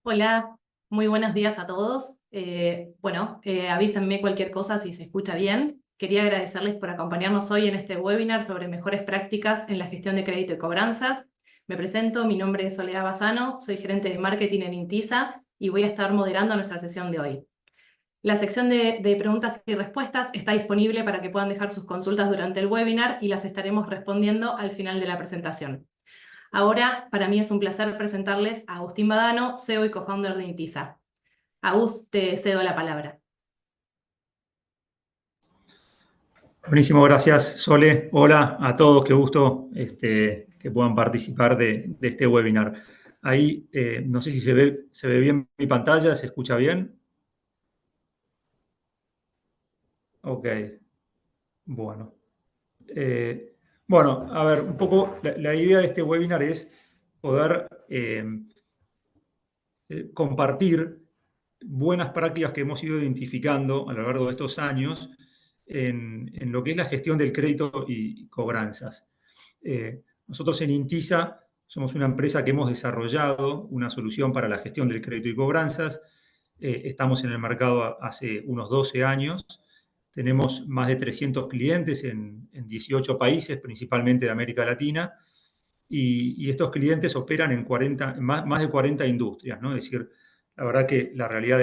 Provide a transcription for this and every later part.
Hola, muy buenos días a todos. Avísenme cualquier cosa si se escucha bien. Quería agradecerles por acompañarnos hoy en este webinar sobre mejores prácticas en la gestión de crédito y cobranzas. Me presento, mi nombre es Soledad Bassano, soy gerente de marketing en Intisa y voy a estar moderando nuestra sesión de hoy. La sección de preguntas y respuestas está disponible para que puedan dejar sus consultas durante el webinar y las estaremos respondiendo al final de la presentación. Ahora, para mí es un placer presentarles a Agustín Badano, CEO y co-founder de Intisa. Agus, te cedo la palabra. Buenísimo, gracias Sole. Hola a todos, qué gusto que puedan participar de este webinar. Ahí, no sé si se ve bien mi pantalla, ¿se escucha bien? Ok, bueno. Bueno, a ver, un poco la idea de este webinar es poder compartir buenas prácticas que hemos ido identificando a lo largo de estos años en lo que es la gestión del crédito y cobranzas. Nosotros en Intisa somos una empresa que hemos desarrollado una solución para la gestión del crédito y cobranzas. Estamos en el mercado hace unos 12 años. Tenemos más de 300 clientes en 18 países, principalmente de América Latina, y estos clientes operan en más de 40 industrias, ¿no? Es decir, la verdad que la realidad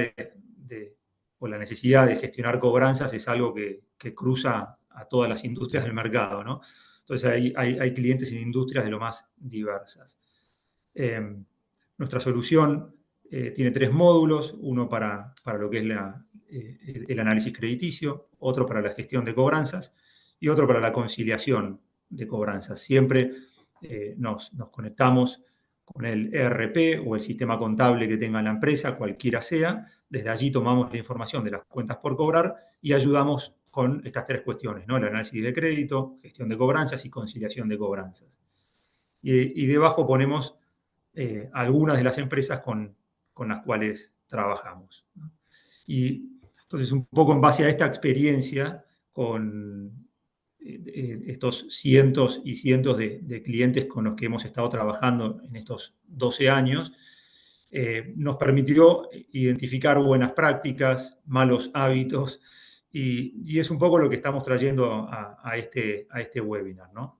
o la necesidad de gestionar cobranzas es algo que cruza a todas las industrias del mercado, ¿no? Entonces hay clientes en industrias de lo más diversas. Nuestra solución tiene 3 módulos, uno para lo que es el análisis crediticio, otro para la gestión de cobranzas y otro para la conciliación de cobranzas. Siempre nos conectamos con el ERP o el sistema contable que tenga la empresa, cualquiera sea. Desde allí tomamos la información de las cuentas por cobrar y ayudamos con estas 3 cuestiones, ¿no? El análisis de crédito, gestión de cobranzas y conciliación de cobranzas. Y debajo ponemos algunas de las empresas con las cuales trabajamos, ¿no? Y entonces, un poco en base a esta experiencia con estos cientos y cientos de clientes con los que hemos estado trabajando en estos 12 años, nos permitió identificar buenas prácticas, malos hábitos, y es un poco lo que estamos trayendo a este webinar, ¿no?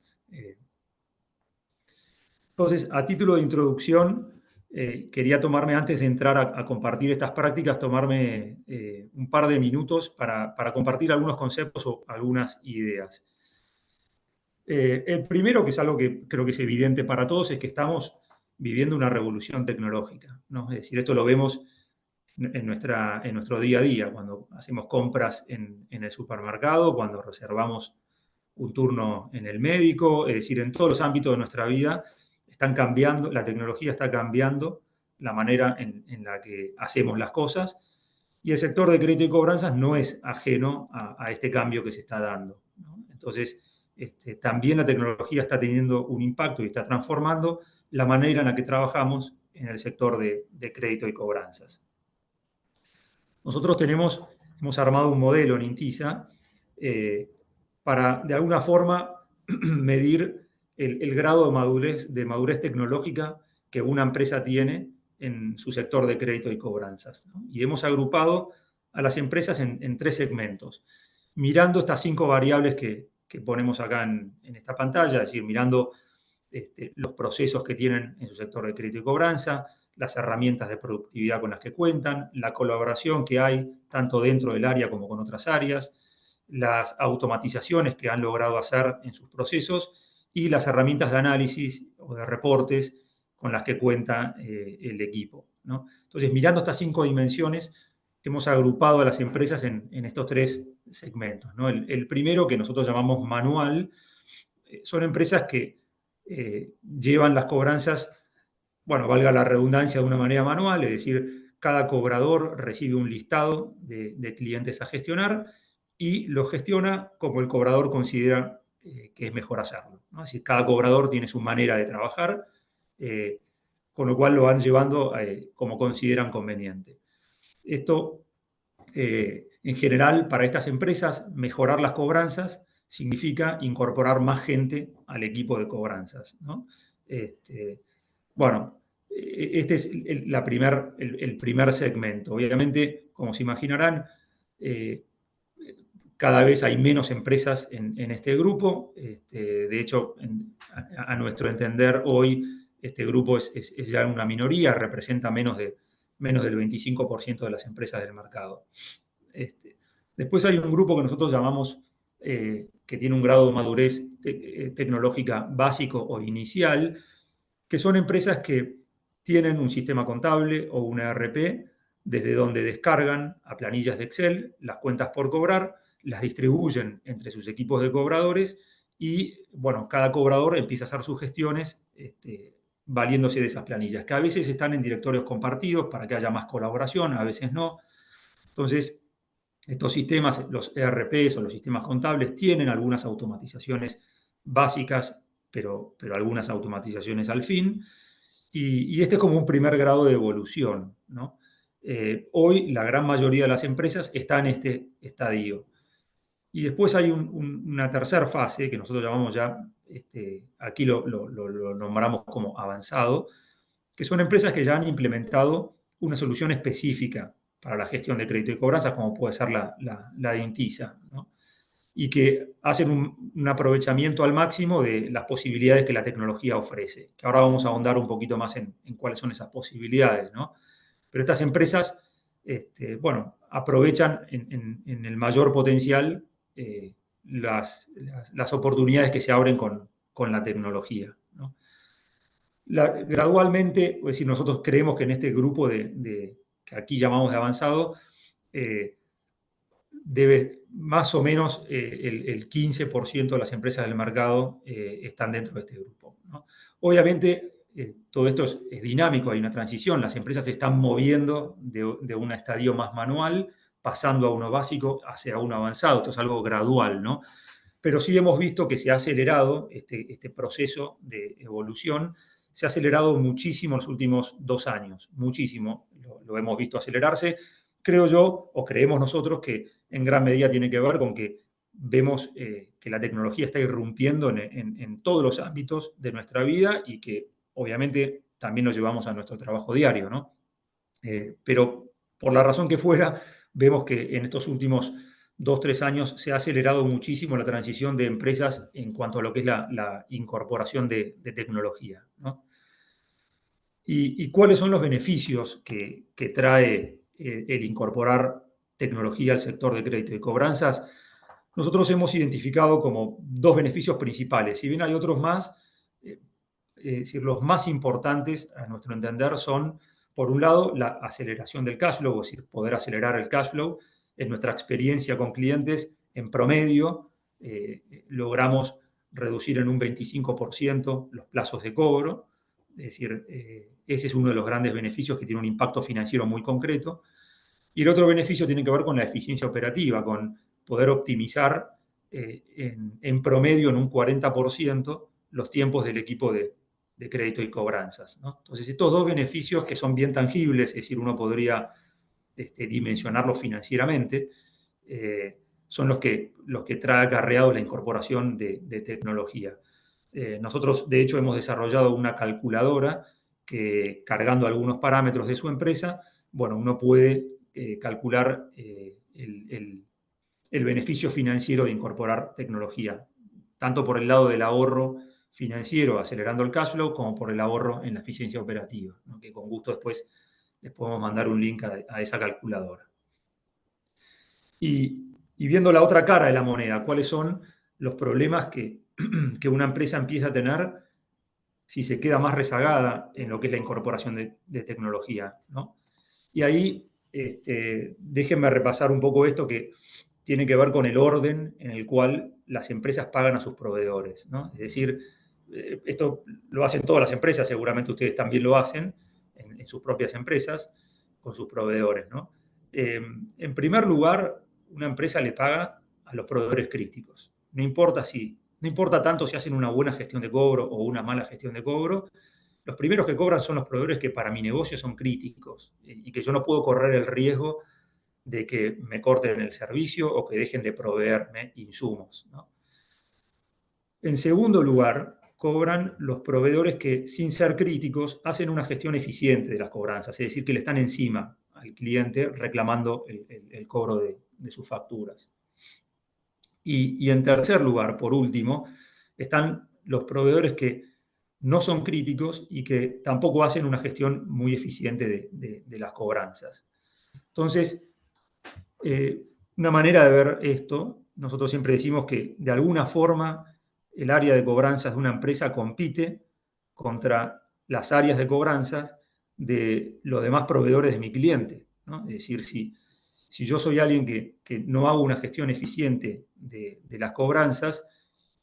Entonces, a título de introducción, quería tomarme, antes de entrar a compartir estas prácticas, tomarme un par de minutos para compartir algunos conceptos o algunas ideas. El primero, que es algo que creo que es evidente para todos, es que estamos viviendo una revolución tecnológica, ¿no? Es decir, esto lo vemos en nuestro día a día, cuando hacemos compras en el supermercado, cuando reservamos un turno en el médico, es decir, en todos los ámbitos de nuestra vida están cambiando, la tecnología está cambiando la manera en la que hacemos las cosas, y el sector de crédito y cobranzas no es ajeno a este cambio que se está dando, ¿no? Entonces, también la tecnología está teniendo un impacto y está transformando la manera en la que trabajamos en el sector de crédito y cobranzas. Nosotros hemos armado un modelo en Intisa para, de alguna forma, medir el grado de madurez tecnológica que una empresa tiene en su sector de crédito y cobranzas, ¿no? Y hemos agrupado a las empresas en 3 segmentos, mirando estas 5 variables que ponemos acá en esta pantalla, es decir, mirando los procesos que tienen en su sector de crédito y cobranza, las herramientas de productividad con las que cuentan, la colaboración que hay tanto dentro del área como con otras áreas, las automatizaciones que han logrado hacer en sus procesos y las herramientas de análisis o de reportes con las que cuenta el equipo, ¿no? Entonces, mirando estas 5 dimensiones, hemos agrupado a las empresas en estos 3 segmentos, ¿no? El primero, que nosotros llamamos manual, son empresas que llevan las cobranzas, bueno, valga la redundancia, de una manera manual, es decir, cada cobrador recibe un listado de clientes a gestionar y lo gestiona como el cobrador considera que es mejor hacerlo, ¿no? Es decir, cada cobrador tiene su manera de trabajar, eh, con lo cual lo van llevando como consideran conveniente. Esto, en general, para estas empresas, mejorar las cobranzas significa incorporar más gente al equipo de cobranzas, ¿no? Bueno, Este es el primer segmento. Obviamente, como se imaginarán, cada vez hay menos empresas en este grupo. De hecho, a nuestro entender, hoy este grupo es ya una minoría, representa menos del 25% de las empresas del mercado. Después hay un grupo que nosotros llamamos, que tiene un grado de madurez tecnológica básico o inicial, que son empresas que tienen un sistema contable o un ERP desde donde descargan a planillas de Excel las cuentas por cobrar, las distribuyen entre sus equipos de cobradores y, bueno, cada cobrador empieza a hacer sus gestiones valiéndose de esas planillas, que a veces están en directorios compartidos para que haya más colaboración, a veces no. Entonces, estos sistemas, los ERPs o los sistemas contables, tienen algunas automatizaciones básicas, pero algunas automatizaciones al fin. Y este es como un primer grado de evolución, ¿no? Hoy la gran mayoría de las empresas está en este estadio. Y después hay una tercera fase que nosotros llamamos ya, aquí lo nombramos como avanzado, que son empresas que ya han implementado una solución específica para la gestión de crédito y cobranza, como puede ser la de Intisa, ¿no? Y que hacen un aprovechamiento al máximo de las posibilidades que la tecnología ofrece. Que ahora vamos a ahondar un poquito más en cuáles son esas posibilidades, ¿no? Pero estas empresas, bueno, aprovechan en el mayor potencial las oportunidades que se abren con la tecnología, ¿no? Gradualmente, es decir, nosotros creemos que en este grupo que aquí llamamos de avanzado, debe más o menos el 15% de las empresas del mercado están dentro de este grupo, ¿no? Obviamente, todo esto es dinámico, hay una transición, las empresas se están moviendo de un estadio más manual, pasando a uno básico hacia uno avanzado, esto es algo gradual, ¿no? Pero sí hemos visto que se ha acelerado este proceso de evolución, se ha acelerado muchísimo en los últimos 2 años, muchísimo, lo hemos visto acelerarse. Creo yo, o creemos nosotros, que en gran medida tiene que ver con que vemos que la tecnología está irrumpiendo en todos los ámbitos de nuestra vida y que obviamente también lo llevamos a nuestro trabajo diario, ¿no? Pero por la razón que fuera, vemos que en estos últimos 2, 3 años se ha acelerado muchísimo la transición de empresas en cuanto a lo que es la incorporación de tecnología, ¿no? ¿Y cuáles son los beneficios que trae el incorporar tecnología al sector de crédito y cobranzas? Nosotros hemos identificado como 2 beneficios principales. Si bien hay otros más, es decir, los más importantes, a nuestro entender, son, por un lado, la aceleración del cash flow, es decir, poder acelerar el cash flow. En nuestra experiencia con clientes, en promedio, logramos reducir en un 25% los plazos de cobro. Es decir, ese es uno de los grandes beneficios que tiene un impacto financiero muy concreto. Y el otro beneficio tiene que ver con la eficiencia operativa, con poder optimizar en promedio en un 40% los tiempos del equipo de crédito y cobranzas, ¿no? Entonces, estos 2 beneficios que son bien tangibles, es decir, uno podría dimensionarlos financieramente, son los que trae acarreado la incorporación de tecnología. Nosotros, de hecho, hemos desarrollado una calculadora que, cargando algunos parámetros de su empresa, bueno, uno puede calcular el beneficio financiero de incorporar tecnología, tanto por el lado del ahorro financiero, acelerando el cash flow, como por el ahorro en la eficiencia operativa, ¿no? Que con gusto después les podemos mandar un link a esa calculadora. Y viendo la otra cara de la moneda, ¿cuáles son los problemas que una empresa empieza a tener si se queda más rezagada en lo que es la incorporación de tecnología, ¿no? Y ahí, déjenme repasar un poco esto que tiene que ver con el orden en el cual las empresas pagan a sus proveedores, ¿no? Es decir, esto lo hacen todas las empresas, seguramente ustedes también lo hacen en sus propias empresas, con sus proveedores, ¿no? En primer lugar, una empresa le paga a los proveedores críticos. No importa tanto si hacen una buena gestión de cobro o una mala gestión de cobro, los primeros que cobran son los proveedores que para mi negocio son críticos y que yo no puedo correr el riesgo de que me corten el servicio o que dejen de proveerme insumos, ¿no? En segundo lugar, cobran los proveedores que, sin ser críticos, hacen una gestión eficiente de las cobranzas, es decir, que le están encima al cliente reclamando el cobro de sus facturas. Y en tercer lugar, por último, están los proveedores que no son críticos y que tampoco hacen una gestión muy eficiente de las cobranzas. Entonces, una manera de ver esto, nosotros siempre decimos que de alguna forma el área de cobranzas de una empresa compite contra las áreas de cobranzas de los demás proveedores de mi cliente, ¿no? Es decir, si yo soy alguien que no hago una gestión eficiente de las cobranzas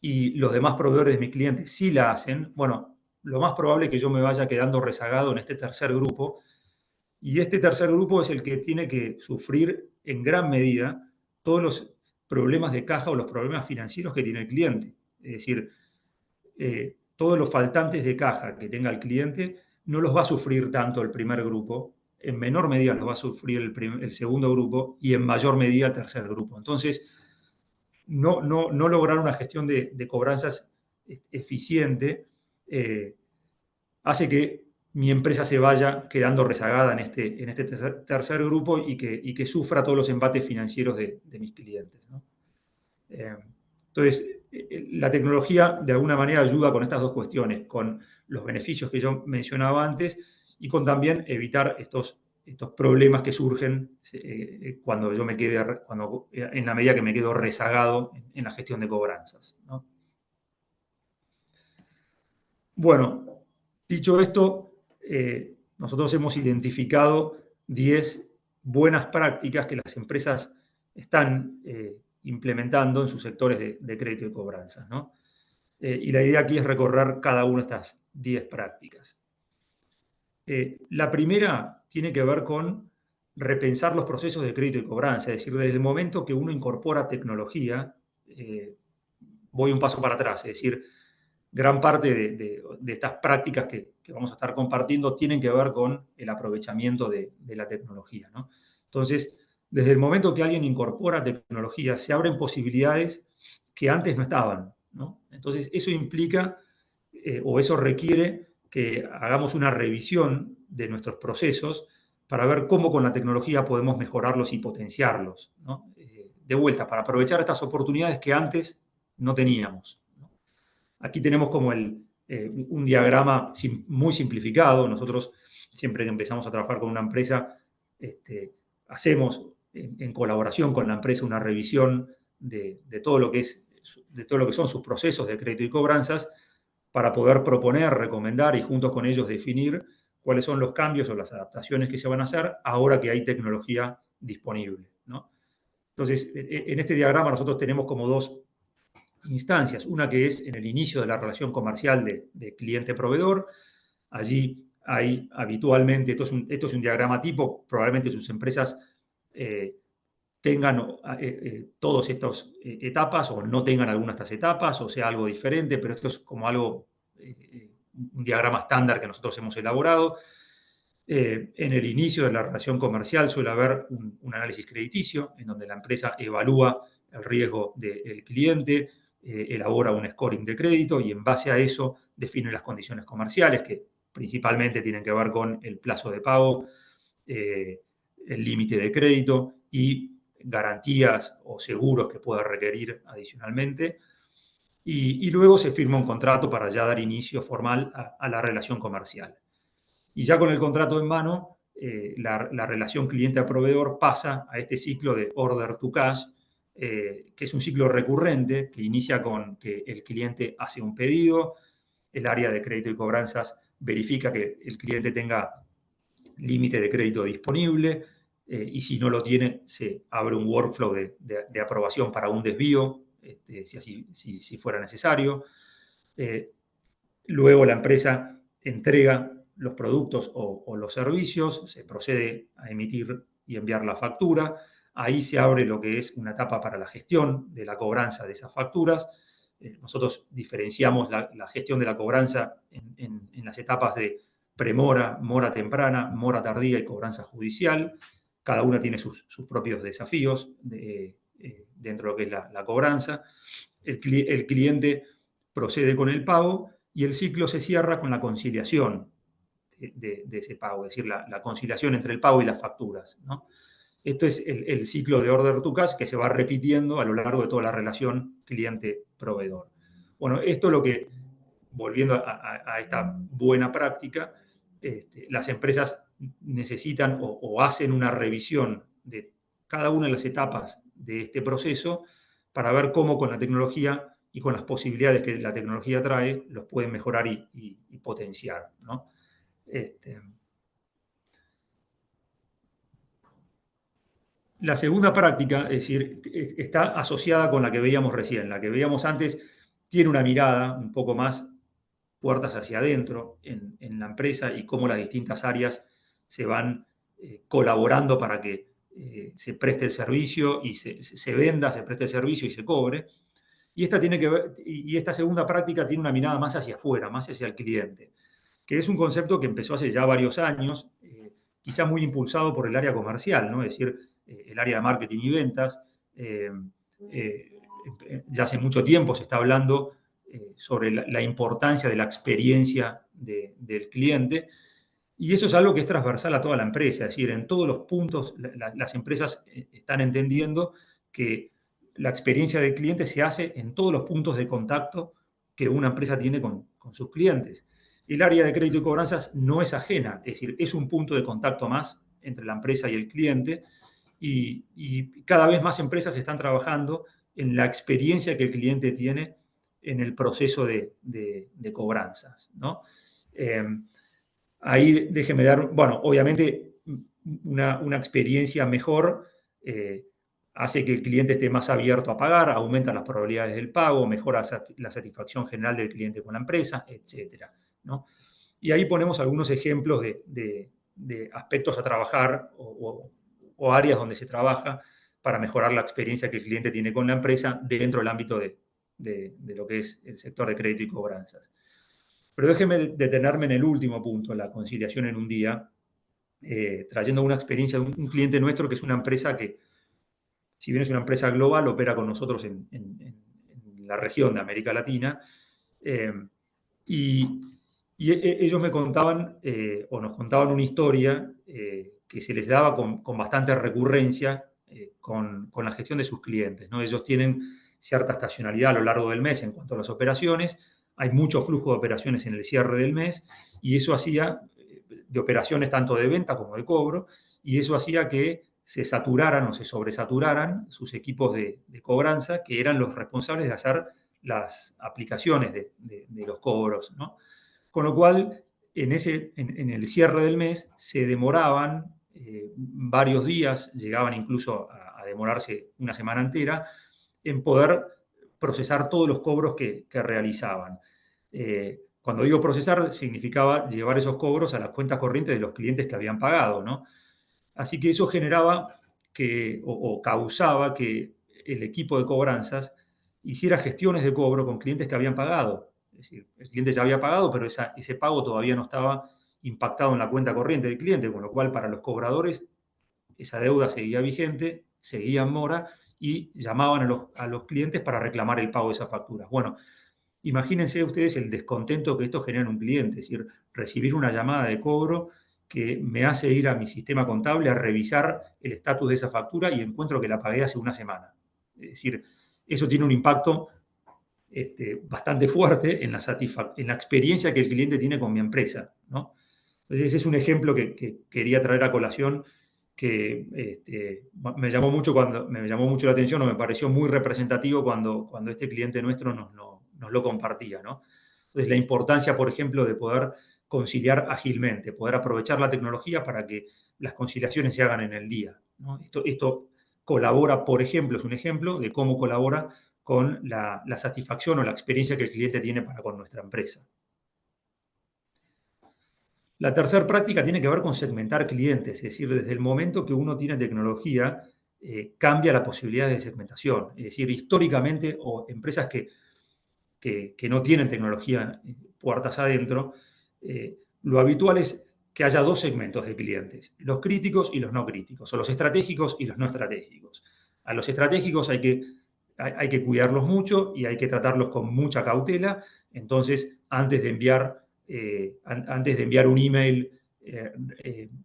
y los demás proveedores de mi cliente sí la hacen, bueno, lo más probable es que yo me vaya quedando rezagado en este tercer grupo, y este tercer grupo es el que tiene que sufrir en gran medida todos los problemas de caja o los problemas financieros que tiene el cliente. Es decir, todos los faltantes de caja que tenga el cliente no los va a sufrir tanto el primer grupo, en menor medida los va a sufrir el segundo grupo y en mayor medida el tercer grupo. Entonces, no lograr una gestión de cobranzas eficiente hace que mi empresa se vaya quedando rezagada en este tercer grupo y que sufra todos los embates financieros de mis clientes, ¿no? Entonces, la tecnología de alguna manera ayuda con estas dos cuestiones, con los beneficios que yo mencionaba antes y con también evitar estos problemas que surgen cuando yo me quede, en la medida que me quedo rezagado en la gestión de cobranzas, ¿no? Bueno, dicho esto, nosotros hemos identificado 10 buenas prácticas que las empresas están implementando en sus sectores de crédito y cobranzas, ¿no? Y la idea aquí es recorrer cada una de estas 10 prácticas. La primera tiene que ver con repensar los procesos de crédito y cobranza, es decir, desde el momento que uno incorpora tecnología, voy un paso para atrás, es decir, gran parte de estas prácticas que vamos a estar compartiendo tienen que ver con el aprovechamiento de la tecnología, ¿no? Entonces, desde el momento que alguien incorpora tecnología, se abren posibilidades que antes no estaban, ¿no? Entonces, eso implica o eso requiere que hagamos una revisión de nuestros procesos para ver cómo con la tecnología podemos mejorarlos y potenciarlos, ¿no? De vuelta, para aprovechar estas oportunidades que antes no teníamos, ¿no? Aquí tenemos como un diagrama muy simplificado. Nosotros siempre que empezamos a trabajar con una empresa, hacemos en colaboración con la empresa una revisión de todo lo que son sus procesos de crédito y cobranzas para poder proponer, recomendar y juntos con ellos definir cuáles son los cambios o las adaptaciones que se van a hacer ahora que hay tecnología disponible, ¿no? Entonces, en este diagrama nosotros tenemos como dos instancias. Una que es en el inicio de la relación comercial de cliente-proveedor. Allí hay habitualmente, esto es un diagrama tipo, probablemente sus empresas tengan todas estas etapas o no tengan algunas de estas etapas o sea algo diferente, pero esto es como algo, un diagrama estándar que nosotros hemos elaborado. En el inicio de la relación comercial suele haber un análisis crediticio en donde la empresa evalúa el riesgo del cliente, elabora un scoring de crédito y en base a eso define las condiciones comerciales que principalmente tienen que ver con el plazo de pago, el límite de crédito y garantías o seguros que pueda requerir adicionalmente. Y luego se firma un contrato para ya dar inicio formal a la relación comercial. Y ya con el contrato en mano, la relación cliente a proveedor pasa a este ciclo de order to cash, que es un ciclo recurrente que inicia con que el cliente hace un pedido, el área de crédito y cobranzas verifica que el cliente tenga límite de crédito disponible y si no lo tiene, se abre un workflow de aprobación para un desvío, si fuera necesario. Luego la empresa entrega los productos o los servicios, se procede a emitir y enviar la factura. Ahí se abre lo que es una etapa para la gestión de la cobranza de esas facturas. Nosotros diferenciamos la gestión de la cobranza en las etapas de premora, mora temprana, mora tardía y cobranza judicial. Cada una tiene sus propios desafíos dentro de lo que es la cobranza. El cliente procede con el pago y el ciclo se cierra con la conciliación de ese pago, es decir, la conciliación entre el pago y las facturas, ¿no? Esto es el ciclo de order to cash que se va repitiendo a lo largo de toda la relación cliente-proveedor. Bueno, esto es lo que, volviendo a esta buena práctica, las empresas necesitan o hacen una revisión de cada una de las etapas de este proceso para ver cómo con la tecnología y con las posibilidades que la tecnología trae, los pueden mejorar y potenciar, ¿no? La segunda práctica, es decir, está asociada con la que veíamos recién. La que veíamos antes tiene una mirada un poco más puertas hacia adentro en la empresa y cómo las distintas áreas se van colaborando para que se preste el servicio y se venda, se preste el servicio y se cobre. Y esta segunda práctica tiene una mirada más hacia afuera, más hacia el cliente, que es un concepto que empezó hace ya varios años, quizá muy impulsado por el área comercial, ¿no? Es decir, el área de marketing y ventas. Ya hace mucho tiempo se está hablando sobre la importancia de la experiencia del cliente, y eso es algo que es transversal a toda la empresa, es decir, en todos los puntos las empresas están entendiendo que la experiencia del cliente se hace en todos los puntos de contacto que una empresa tiene con sus clientes. El área de crédito y cobranzas no es ajena, es decir, es un punto de contacto más entre la empresa y el cliente, y cada vez más empresas están trabajando en la experiencia que el cliente tiene en el proceso de cobranzas, ¿no? Ahí déjeme dar, bueno, obviamente una experiencia mejor hace que el cliente esté más abierto a pagar, aumenta las probabilidades del pago, mejora la satisfacción general del cliente con la empresa, etcétera, ¿no? Y ahí ponemos algunos ejemplos de aspectos a trabajar o áreas donde se trabaja para mejorar la experiencia que el cliente tiene con la empresa dentro del ámbito de lo que es el sector de crédito y cobranzas. Pero déjeme detenerme en el último punto, la conciliación en un día, trayendo una experiencia de un cliente nuestro que es una empresa que, si bien es una empresa global, opera con nosotros en la región de América Latina. Y ellos me contaban, o nos contaban una historia que se les daba con bastante recurrencia con la gestión de sus clientes, ¿no? Ellos tienen cierta estacionalidad a lo largo del mes en cuanto a las operaciones, hay mucho flujo de operaciones en el cierre del mes, y eso hacía, de operaciones tanto de venta como de cobro, y eso hacía que se saturaran o se sobresaturaran sus equipos de cobranza, que eran los responsables de hacer las aplicaciones de los cobros, ¿no? Con lo cual, en el cierre del mes se demoraban varios días, llegaban incluso a demorarse una semana entera, en poder procesar todos los cobros que realizaban. Cuando digo procesar, significaba llevar esos cobros a las cuentas corrientes de los clientes que habían pagado, ¿no? Así que eso generaba o causaba que el equipo de cobranzas hiciera gestiones de cobro con clientes que habían pagado. Es decir, el cliente ya había pagado, pero ese pago todavía no estaba impactado en la cuenta corriente del cliente, con lo cual para los cobradores esa deuda seguía vigente, seguía en mora, y llamaban a los clientes para reclamar el pago de esas facturas. Bueno, imagínense ustedes el descontento que esto genera en un cliente, es decir, recibir una llamada de cobro que me hace ir a mi sistema contable a revisar el estatus de esa factura y encuentro que la pagué hace una semana. Es decir, eso tiene un impacto bastante fuerte en la experiencia que el cliente tiene con mi empresa, ¿no? Entonces, ese es un ejemplo que quería traer a colación, que me llamó mucho la atención, o me pareció muy representativo cuando este cliente nuestro nos lo compartía, ¿no? Entonces, la importancia, por ejemplo, de poder conciliar ágilmente, poder aprovechar la tecnología para que las conciliaciones se hagan en el día, ¿no? Esto colabora, por ejemplo, es un ejemplo de cómo colabora con la satisfacción o la experiencia que el cliente tiene para con nuestra empresa. La tercera práctica tiene que ver con segmentar clientes, es decir, desde el momento que uno tiene tecnología, cambia la posibilidad de segmentación. Es decir, históricamente, o empresas que no tienen tecnología puertas adentro, lo habitual es que haya dos segmentos de clientes, los críticos y los no críticos, o los estratégicos y los no estratégicos. A los estratégicos hay que cuidarlos mucho y hay que tratarlos con mucha cautela, entonces antes de enviar un email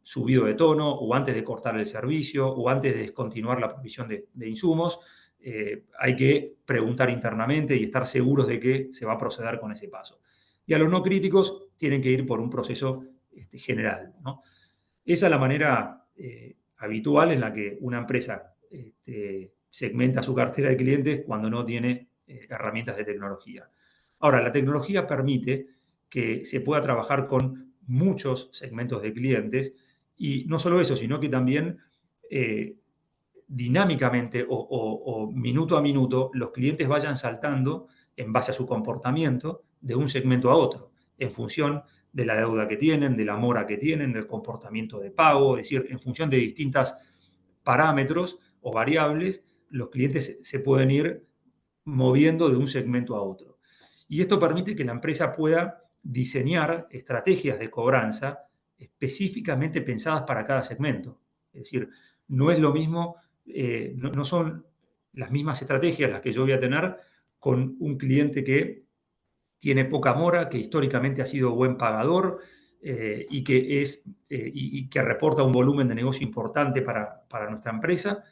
subido de tono, o antes de cortar el servicio, o antes de descontinuar la provisión de insumos. Hay que preguntar internamente y estar seguros de que se va a proceder con ese paso. Y a los no críticos tienen que ir por un proceso general, ¿no? Esa es la manera habitual en la que una empresa segmenta su cartera de clientes cuando no tiene herramientas de tecnología. Ahora, la tecnología permite que se pueda trabajar con muchos segmentos de clientes, y no solo eso, sino que también dinámicamente o minuto a minuto los clientes vayan saltando en base a su comportamiento de un segmento a otro, en función de la deuda que tienen, de la mora que tienen, del comportamiento de pago, es decir, en función de distintos parámetros o variables, los clientes se pueden ir moviendo de un segmento a otro. Y esto permite que la empresa pueda diseñar estrategias de cobranza específicamente pensadas para cada segmento. Es decir, no es lo mismo, no son las mismas estrategias las que yo voy a tener con un cliente que tiene poca mora, que históricamente ha sido buen pagador, y que reporta un volumen de negocio importante para nuestra empresa,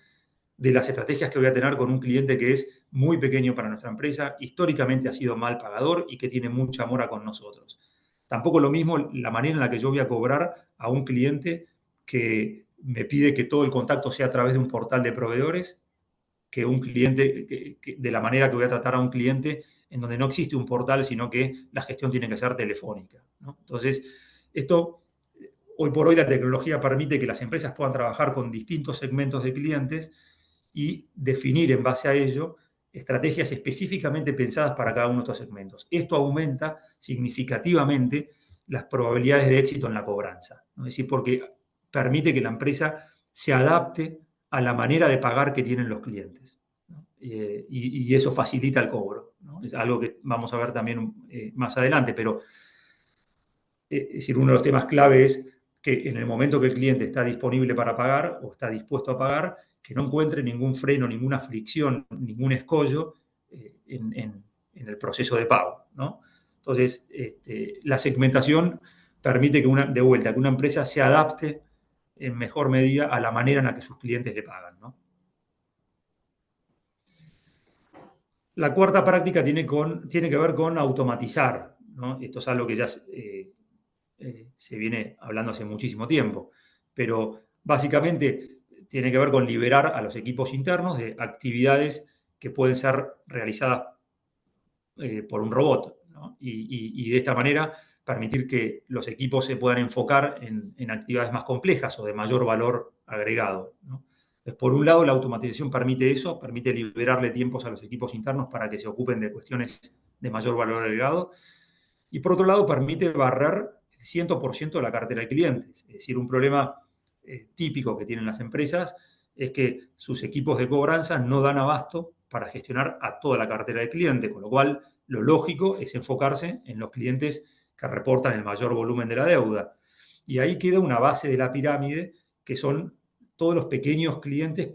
de las estrategias que voy a tener con un cliente que es muy pequeño para nuestra empresa, históricamente ha sido mal pagador y que tiene mucha mora con nosotros. Tampoco lo mismo la manera en la que yo voy a cobrar a un cliente que me pide que todo el contacto sea a través de un portal de proveedores, que un cliente, de la manera que voy a tratar a un cliente en donde no existe un portal, sino que la gestión tiene que ser telefónica, ¿no? Entonces, hoy por hoy la tecnología permite que las empresas puedan trabajar con distintos segmentos de clientes y definir en base a ello estrategias específicamente pensadas para cada uno de estos segmentos. Esto aumenta significativamente las probabilidades de éxito en la cobranza, ¿no? Es decir, porque permite que la empresa se adapte a la manera de pagar que tienen los clientes, ¿no? Y eso facilita el cobro, ¿no? Es algo que vamos a ver también más adelante, pero es decir, uno de los temas clave es que en el momento que el cliente está disponible para pagar o está dispuesto a pagar, que no encuentre ningún freno, ninguna fricción, ningún escollo en el proceso de pago, ¿no? Entonces, la segmentación permite que de vuelta, que una empresa se adapte en mejor medida a la manera en la que sus clientes le pagan, ¿no? La cuarta práctica tiene que ver con automatizar, ¿no? Esto es algo que ya se viene hablando hace muchísimo tiempo, pero básicamente tiene que ver con liberar a los equipos internos de actividades que pueden ser realizadas por un robot, ¿no? Y de esta manera permitir que los equipos se puedan enfocar en actividades más complejas o de mayor valor agregado, ¿no? Entonces, por un lado, la automatización permite eso, permite liberarle tiempos a los equipos internos para que se ocupen de cuestiones de mayor valor agregado, y por otro lado, permite barrer el 100% de la cartera de clientes. Es decir, un problema típico que tienen las empresas es que sus equipos de cobranza no dan abasto para gestionar a toda la cartera de clientes, con lo cual lo lógico es enfocarse en los clientes que reportan el mayor volumen de la deuda. Y ahí queda una base de la pirámide, que son todos los pequeños clientes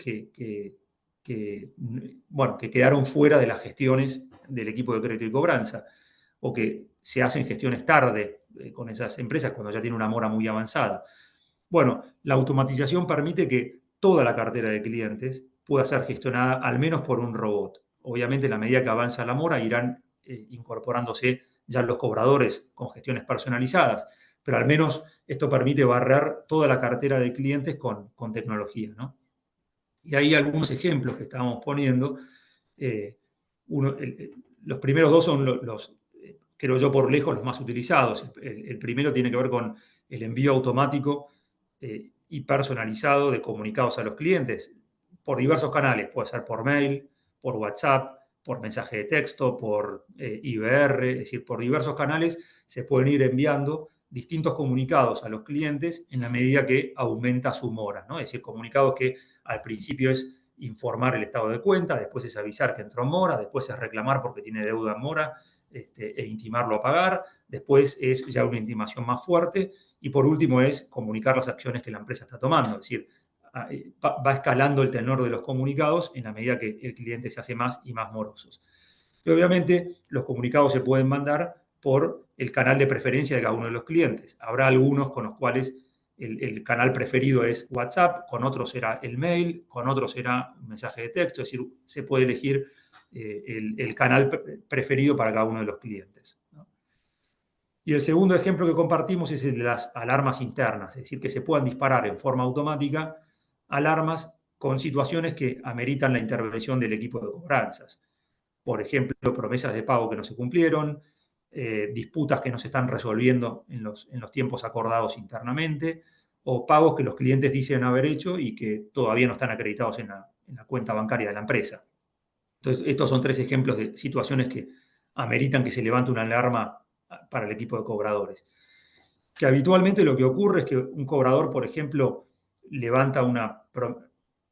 bueno, que quedaron fuera de las gestiones del equipo de crédito y cobranza, o que se hacen gestiones tarde con esas empresas cuando ya tienen una mora muy avanzada. Bueno, la automatización permite que toda la cartera de clientes pueda ser gestionada al menos por un robot. Obviamente, en la medida que avanza la mora, irán incorporándose ya los cobradores con gestiones personalizadas, pero al menos esto permite barrer toda la cartera de clientes con tecnología, ¿no? Y hay algunos ejemplos que estábamos poniendo. Eh, los primeros dos son creo yo, por lejos los más utilizados. El primero tiene que ver con el envío automático y personalizado de comunicados a los clientes por diversos canales. Puede ser por mail, por WhatsApp, por mensaje de texto, por IVR, es decir, por diversos canales se pueden ir enviando distintos comunicados a los clientes en la medida que aumenta su mora, ¿no? Es decir, comunicados que al principio es informar el estado de cuenta, después es avisar que entró en mora, después es reclamar porque tiene deuda en mora, e intimarlo a pagar, después es ya una intimación más fuerte, y por último es comunicar las acciones que la empresa está tomando. Es decir, va escalando el tenor de los comunicados en la medida que el cliente se hace más y más morosos. Y obviamente los comunicados se pueden mandar por el canal de preferencia de cada uno de los clientes. Habrá algunos con los cuales el canal preferido es WhatsApp, con otros será el mail, con otros será un mensaje de texto, es decir, se puede elegir el canal preferido para cada uno de los clientes, ¿no? Y el segundo ejemplo que compartimos es el de las alarmas internas, es decir, que se puedan disparar en forma automática alarmas con situaciones que ameritan la intervención del equipo de cobranzas. Por ejemplo, promesas de pago que no se cumplieron, disputas que no se están resolviendo en los tiempos acordados internamente, o pagos que los clientes dicen haber hecho y que todavía no están acreditados en la cuenta bancaria de la empresa. Entonces, estos son 3 ejemplos de situaciones que ameritan que se levante una alarma para el equipo de cobradores. Que habitualmente lo que ocurre es que un cobrador, por ejemplo,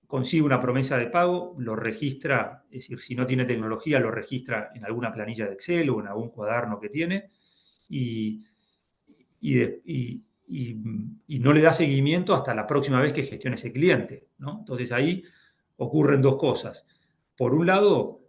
consigue una promesa de pago, lo registra, es decir, si no tiene tecnología, lo registra en alguna planilla de Excel o en algún cuaderno que tiene y, y no le da seguimiento hasta la próxima vez que gestione ese cliente, ¿no? Entonces ahí ocurren 2 cosas. Por un lado,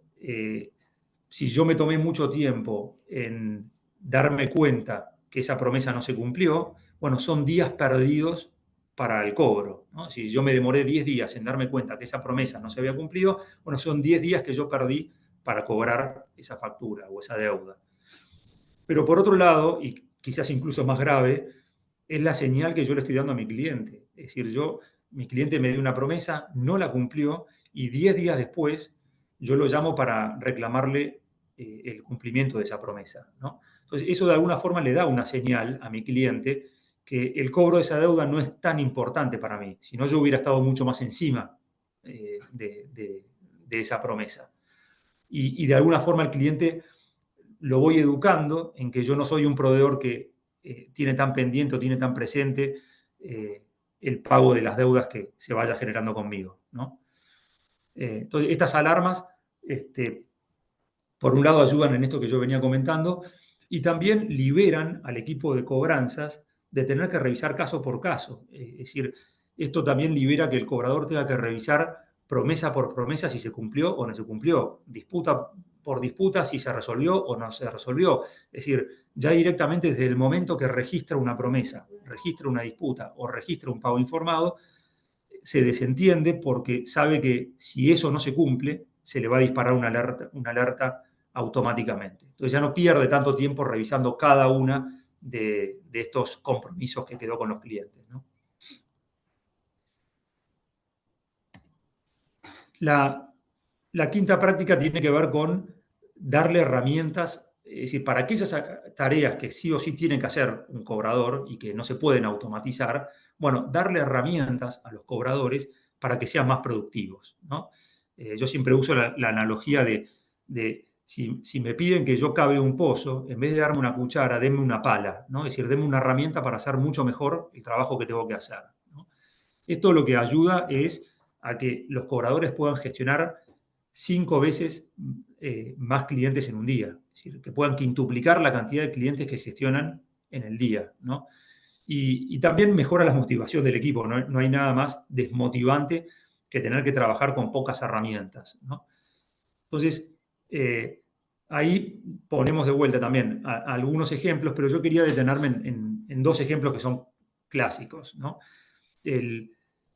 si yo me tomé mucho tiempo en darme cuenta que esa promesa no se cumplió, bueno, son días perdidos para el cobro, ¿no? Si yo me demoré 10 días en darme cuenta que esa promesa no se había cumplido, bueno, son 10 días que yo perdí para cobrar esa factura o esa deuda. Pero por otro lado, y quizás incluso más grave, es la señal que yo le estoy dando a mi cliente. Es decir, mi cliente me dio una promesa, no la cumplió, y 10 días después yo lo llamo para reclamarle el cumplimiento de esa promesa, ¿no? Entonces, eso de alguna forma le da una señal a mi cliente que el cobro de esa deuda no es tan importante para mí, si no yo hubiera estado mucho más encima de esa promesa. Y de alguna forma el cliente lo voy educando en que yo no soy un proveedor que tiene tan pendiente o tiene tan presente el pago de las deudas que se vaya generando conmigo, ¿no? Entonces, estas alarmas, por un lado, ayudan en esto que yo venía comentando y también liberan al equipo de cobranzas de tener que revisar caso por caso. Es decir, esto también libera que el cobrador tenga que revisar promesa por promesa si se cumplió o no se cumplió, disputa por disputa si se resolvió o no se resolvió. Es decir, ya directamente desde el momento que registra una promesa, registra una disputa o registra un pago informado, se desentiende porque sabe que si eso no se cumple, se le va a disparar una alerta automáticamente. Entonces ya no pierde tanto tiempo revisando cada una de estos compromisos que quedó con los clientes, ¿no? La quinta práctica tiene que ver con darle herramientas, es decir, para aquellas tareas que sí o sí tiene que hacer un cobrador y que no se pueden automatizar, bueno, darle herramientas a los cobradores para que sean más productivos, ¿no? Yo siempre uso la analogía de si me piden que yo cabe un pozo, en vez de darme una cuchara, denme una pala, ¿no? Es decir, denme una herramienta para hacer mucho mejor el trabajo que tengo que hacer, ¿no? Esto lo que ayuda es a que los cobradores puedan gestionar 5 veces más clientes en un día, es decir, que puedan quintuplicar la cantidad de clientes que gestionan en el día, ¿no? Y también mejora la motivación del equipo, ¿no? No hay nada más desmotivante que tener que trabajar con pocas herramientas, ¿no? Entonces, ahí ponemos de vuelta también algunos ejemplos, pero yo quería detenerme en 2 ejemplos que son clásicos, ¿no?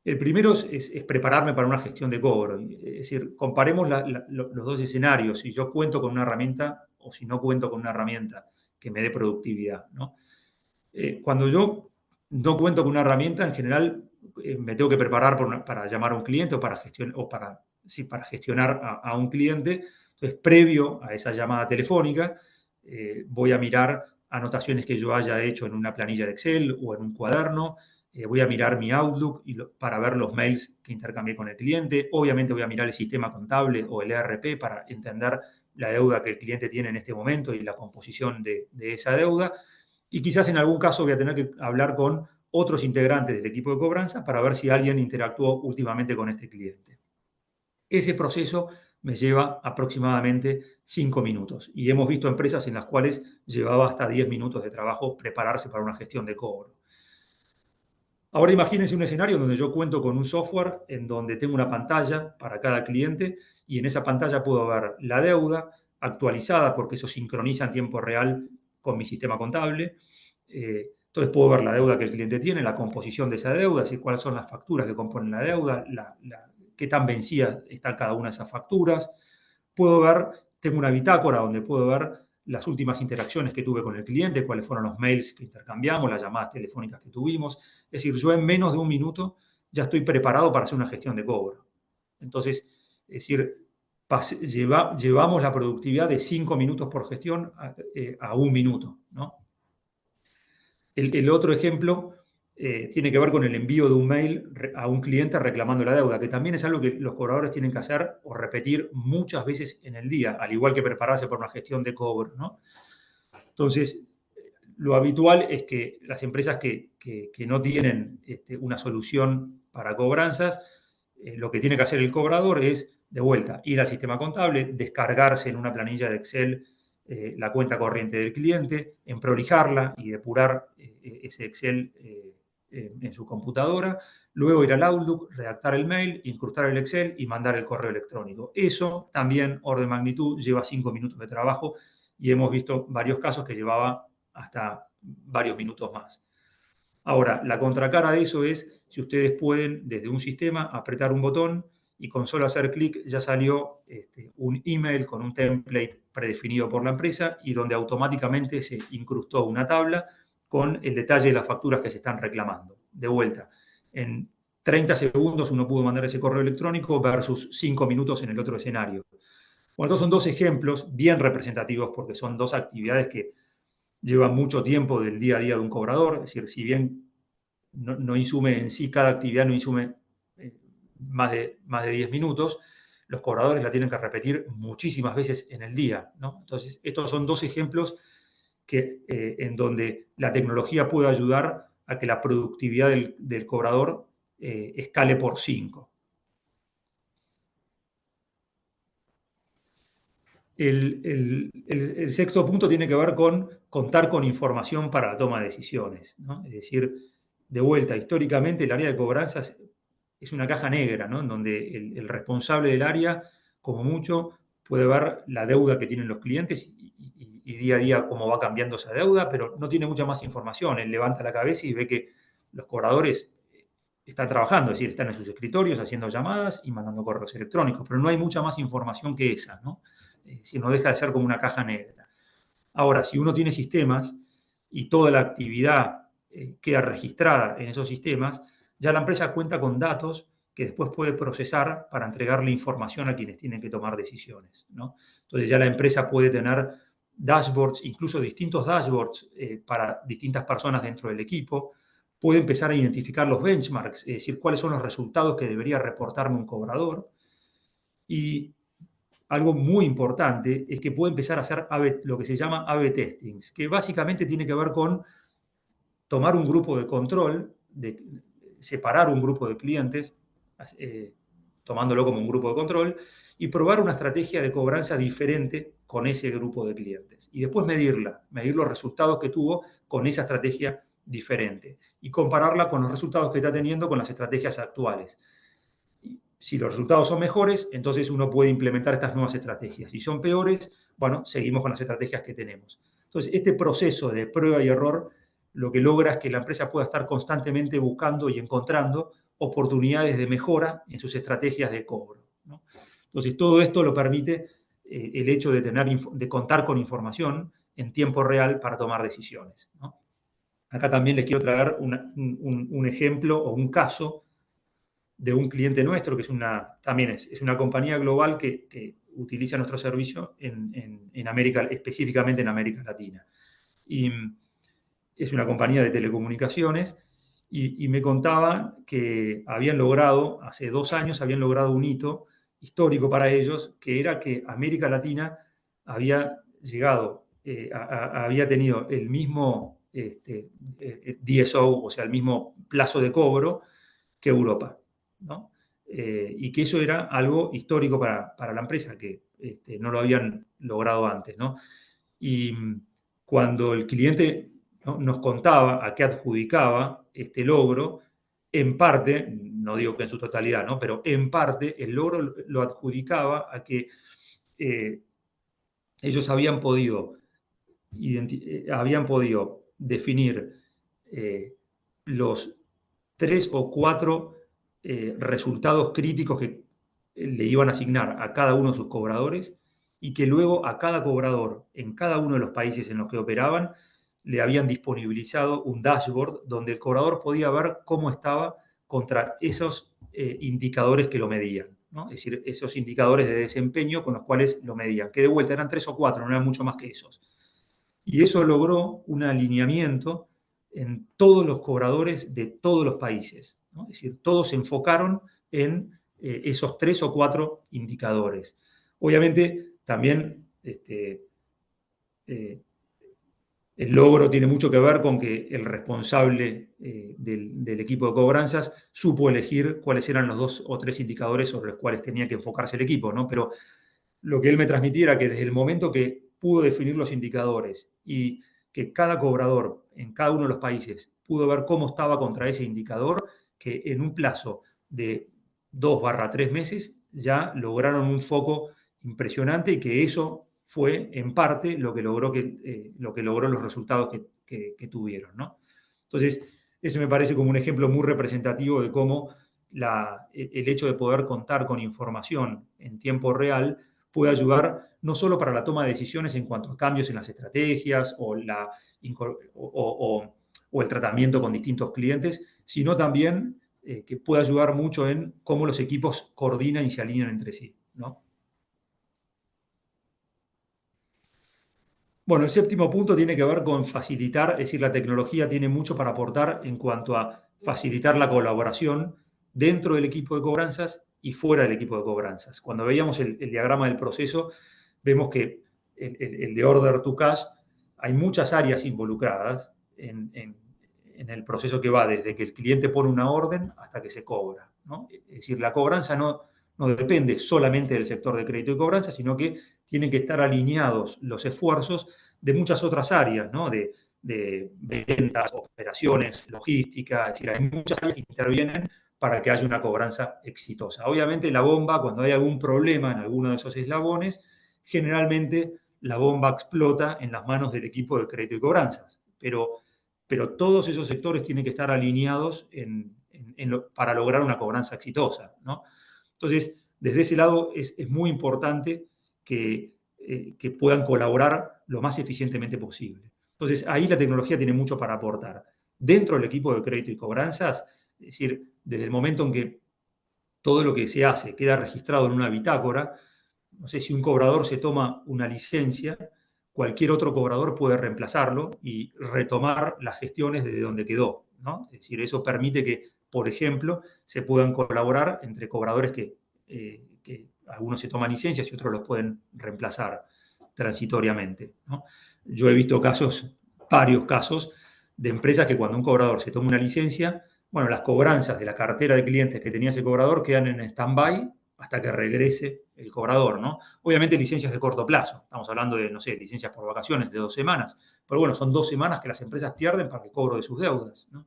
El primero es prepararme para una gestión de cobro. Es decir, comparemos los 2 escenarios, si yo cuento con una herramienta o si no cuento con una herramienta que me dé productividad, ¿no? Cuando yo no cuento con una herramienta, en general me tengo que preparar para llamar a un cliente o para gestionar a un cliente. Entonces, previo a esa llamada telefónica, voy a mirar anotaciones que yo haya hecho en una planilla de Excel o en un cuaderno. Voy a mirar mi Outlook para ver los mails que intercambié con el cliente. Obviamente voy a mirar el sistema contable o el ERP para entender la deuda que el cliente tiene en este momento y la composición de esa deuda. Y quizás en algún caso voy a tener que hablar con otros integrantes del equipo de cobranza para ver si alguien interactuó últimamente con este cliente. Ese proceso me lleva aproximadamente 5 minutos y hemos visto empresas en las cuales llevaba hasta 10 minutos de trabajo prepararse para una gestión de cobro. Ahora imagínense un escenario donde yo cuento con un software en donde tengo una pantalla para cada cliente y en esa pantalla puedo ver la deuda actualizada porque eso sincroniza en tiempo real con mi sistema contable. Entonces puedo ver la deuda que el cliente tiene, la composición de esa deuda, es decir, cuáles son las facturas que componen la deuda, qué tan vencidas están cada una de esas facturas. Puedo ver, tengo una bitácora donde puedo ver las últimas interacciones que tuve con el cliente, cuáles fueron los mails que intercambiamos, las llamadas telefónicas que tuvimos. Es decir, yo en menos de un minuto ya estoy preparado para hacer una gestión de cobro. Entonces, es decir, llevamos la productividad de 5 minutos por gestión a 1 minuto, ¿no? El otro ejemplo tiene que ver con el envío de un mail a un cliente reclamando la deuda, que también es algo que los cobradores tienen que hacer o repetir muchas veces en el día, al igual que prepararse para una gestión de cobro, ¿no? Entonces, lo habitual es que las empresas que no tienen una solución para cobranzas, lo que tiene que hacer el cobrador es, de vuelta, ir al sistema contable, descargarse en una planilla de Excel la cuenta corriente del cliente, emprolijarla y depurar ese Excel en su computadora, luego ir al Outlook, redactar el mail, incrustar el Excel y mandar el correo electrónico. Eso también, orden de magnitud, lleva 5 minutos de trabajo y hemos visto varios casos que llevaba hasta varios minutos más. Ahora, la contracara de eso es si ustedes pueden desde un sistema apretar un botón y con solo hacer clic ya salió un email con un template predefinido por la empresa y donde automáticamente se incrustó una tabla con el detalle de las facturas que se están reclamando. De vuelta, en 30 segundos uno pudo mandar ese correo electrónico versus 5 minutos en el otro escenario. Bueno, estos son dos ejemplos bien representativos porque son dos actividades que llevan mucho tiempo del día a día de un cobrador. Es decir, si bien no insume en sí, cada actividad no insume más de 10 minutos, los cobradores la tienen que repetir muchísimas veces en el día, ¿no? Entonces, estos son dos ejemplos en donde la tecnología puede ayudar a que la productividad del cobrador escale por 5. El sexto punto tiene que ver con contar con información para la toma de decisiones, ¿no? Es decir, de vuelta, históricamente el área de cobranzas es una caja negra, ¿no? En donde el responsable del área, como mucho, puede ver la deuda que tienen los clientes y día a día cómo va cambiando esa deuda, pero no tiene mucha más información. Él levanta la cabeza y ve que los cobradores están trabajando, es decir, están en sus escritorios haciendo llamadas y mandando correos electrónicos, pero no hay mucha más información que esa, ¿no? Si no deja de ser como una caja negra. Ahora, si uno tiene sistemas y toda la actividad queda registrada en esos sistemas, ya la empresa cuenta con datos que después puede procesar para entregarle información a quienes tienen que tomar decisiones, ¿no? Entonces ya la empresa puede tener dashboards, incluso distintos dashboards para distintas personas dentro del equipo, puede empezar a identificar los benchmarks, es decir, cuáles son los resultados que debería reportarme un cobrador. Y algo muy importante es que puede empezar a hacer lo que se llama A/B testings, que básicamente tiene que ver con tomar un grupo de control, separar un grupo de clientes, tomándolo como un grupo de control, y probar una estrategia de cobranza diferente con ese grupo de clientes. Y después medir los resultados que tuvo con esa estrategia diferente y compararla con los resultados que está teniendo con las estrategias actuales. Si los resultados son mejores, entonces uno puede implementar estas nuevas estrategias. Si son peores, bueno, seguimos con las estrategias que tenemos. Entonces, este proceso de prueba y error lo que logra es que la empresa pueda estar constantemente buscando y encontrando oportunidades de mejora en sus estrategias de cobro, ¿no? Entonces, todo esto lo permite el hecho de contar con información en tiempo real para tomar decisiones, ¿no? Acá también les quiero traer un ejemplo o un caso de un cliente nuestro, que también es una compañía global que utiliza nuestro servicio en América, específicamente en América Latina. Y es una compañía de telecomunicaciones y me contaban que hace 2 años, habían logrado un hito histórico para ellos, que era que América Latina había había tenido el mismo DSO, o sea, el mismo plazo de cobro que Europa, ¿no? Y que eso era algo histórico para la empresa, que no lo habían logrado antes, ¿no? Y cuando el cliente, ¿no?, nos contaba a qué adjudicaba este logro, en parte, no digo que en su totalidad, ¿no?, pero en parte el logro lo adjudicaba a que ellos habían podido habían podido definir los 3 o 4 resultados críticos que le iban a asignar a cada uno de sus cobradores y que luego a cada cobrador en cada uno de los países en los que operaban le habían disponibilizado un dashboard donde el cobrador podía ver cómo estaba contra esos indicadores que lo medían, ¿no? Es decir, esos indicadores de desempeño con los cuales lo medían, que de vuelta eran 3 o 4, no eran mucho más que esos. Y eso logró un alineamiento en todos los cobradores de todos los países, ¿no? Es decir, todos se enfocaron en esos 3 o 4 indicadores. Obviamente, también el logro tiene mucho que ver con que el responsable del equipo de cobranzas supo elegir cuáles eran los 2 o 3 indicadores sobre los cuales tenía que enfocarse el equipo, ¿no? Pero lo que él me transmitía era que desde el momento que pudo definir los indicadores y que cada cobrador en cada uno de los países pudo ver cómo estaba contra ese indicador, que en un plazo de 2 / 3 meses ya lograron un foco impresionante y que eso fue en parte lo que logró los resultados que tuvieron, ¿no? Entonces, ese me parece como un ejemplo muy representativo de cómo el hecho de poder contar con información en tiempo real puede ayudar no solo para la toma de decisiones en cuanto a cambios en las estrategias o el tratamiento con distintos clientes, sino también que puede ayudar mucho en cómo los equipos coordinan y se alinean entre sí, ¿no? Bueno, el séptimo punto tiene que ver con facilitar, es decir, la tecnología tiene mucho para aportar en cuanto a facilitar la colaboración dentro del equipo de cobranzas y fuera del equipo de cobranzas. Cuando veíamos el diagrama del proceso, vemos que el de order to cash, hay muchas áreas involucradas en el proceso que va desde que el cliente pone una orden hasta que se cobra, ¿no? Es decir, la cobranza no depende solamente del sector de crédito y cobranza, sino que tienen que estar alineados los esfuerzos de muchas otras áreas, ¿no? De ventas, operaciones, logística, es decir, hay muchas áreas que intervienen para que haya una cobranza exitosa. Obviamente la bomba, cuando hay algún problema en alguno de esos eslabones, generalmente la bomba explota en las manos del equipo de crédito y cobranzas, pero todos esos sectores tienen que estar alineados para lograr una cobranza exitosa, ¿no? Entonces, desde ese lado es muy importante que puedan colaborar lo más eficientemente posible. Entonces, ahí la tecnología tiene mucho para aportar. Dentro del equipo de crédito y cobranzas, es decir, desde el momento en que todo lo que se hace queda registrado en una bitácora, no sé, si un cobrador se toma una licencia, cualquier otro cobrador puede reemplazarlo y retomar las gestiones desde donde quedó, ¿no? Es decir, eso permite que, por ejemplo, se puedan colaborar entre cobradores que algunos se toman licencias y otros los pueden reemplazar transitoriamente, ¿no? Yo he visto varios casos de empresas que cuando un cobrador se toma una licencia, bueno, las cobranzas de la cartera de clientes que tenía ese cobrador quedan en stand-by hasta que regrese el cobrador, ¿no? Obviamente licencias de corto plazo, estamos hablando de, no sé, licencias por vacaciones de 2 semanas, pero bueno, son 2 semanas que las empresas pierden para el cobro de sus deudas, ¿no?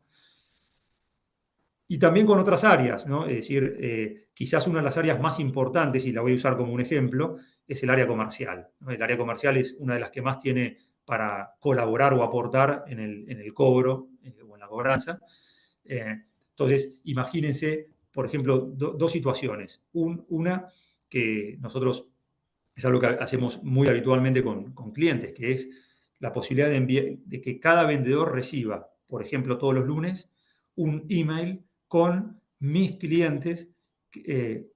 Y también con otras áreas, ¿no? Es decir, quizás una de las áreas más importantes, y la voy a usar como un ejemplo, es el área comercial, ¿no? El área comercial es una de las que más tiene para colaborar o aportar en el cobro o en la cobranza. Entonces, imagínense, por ejemplo, dos situaciones. Una que nosotros es algo que hacemos muy habitualmente con clientes, que es la posibilidad de que cada vendedor reciba, por ejemplo, todos los lunes, un email con mis clientes eh,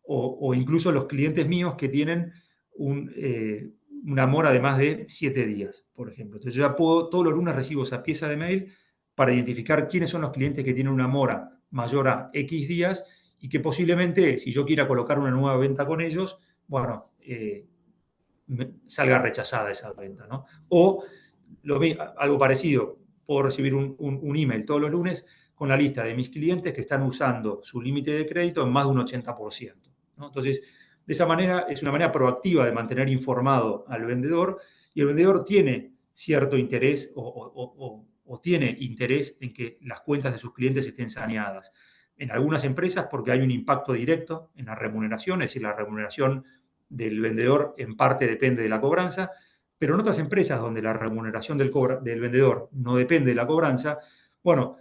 o incluso los clientes míos que tienen una mora de más de 7 días, por ejemplo. Entonces yo ya todos los lunes recibo esa pieza de mail para identificar quiénes son los clientes que tienen una mora mayor a X días y que posiblemente, si yo quiera colocar una nueva venta con ellos, bueno, salga rechazada esa venta, ¿no? O algo parecido, puedo recibir un email todos los lunes con la lista de mis clientes que están usando su límite de crédito en más de un 80%, ¿no? Entonces, de esa manera es una manera proactiva de mantener informado al vendedor y el vendedor tiene cierto interés o tiene interés en que las cuentas de sus clientes estén saneadas. En algunas empresas porque hay un impacto directo en la remuneración, es decir, la remuneración del vendedor en parte depende de la cobranza, Pero en otras empresas donde la remuneración del vendedor no depende de la cobranza, bueno,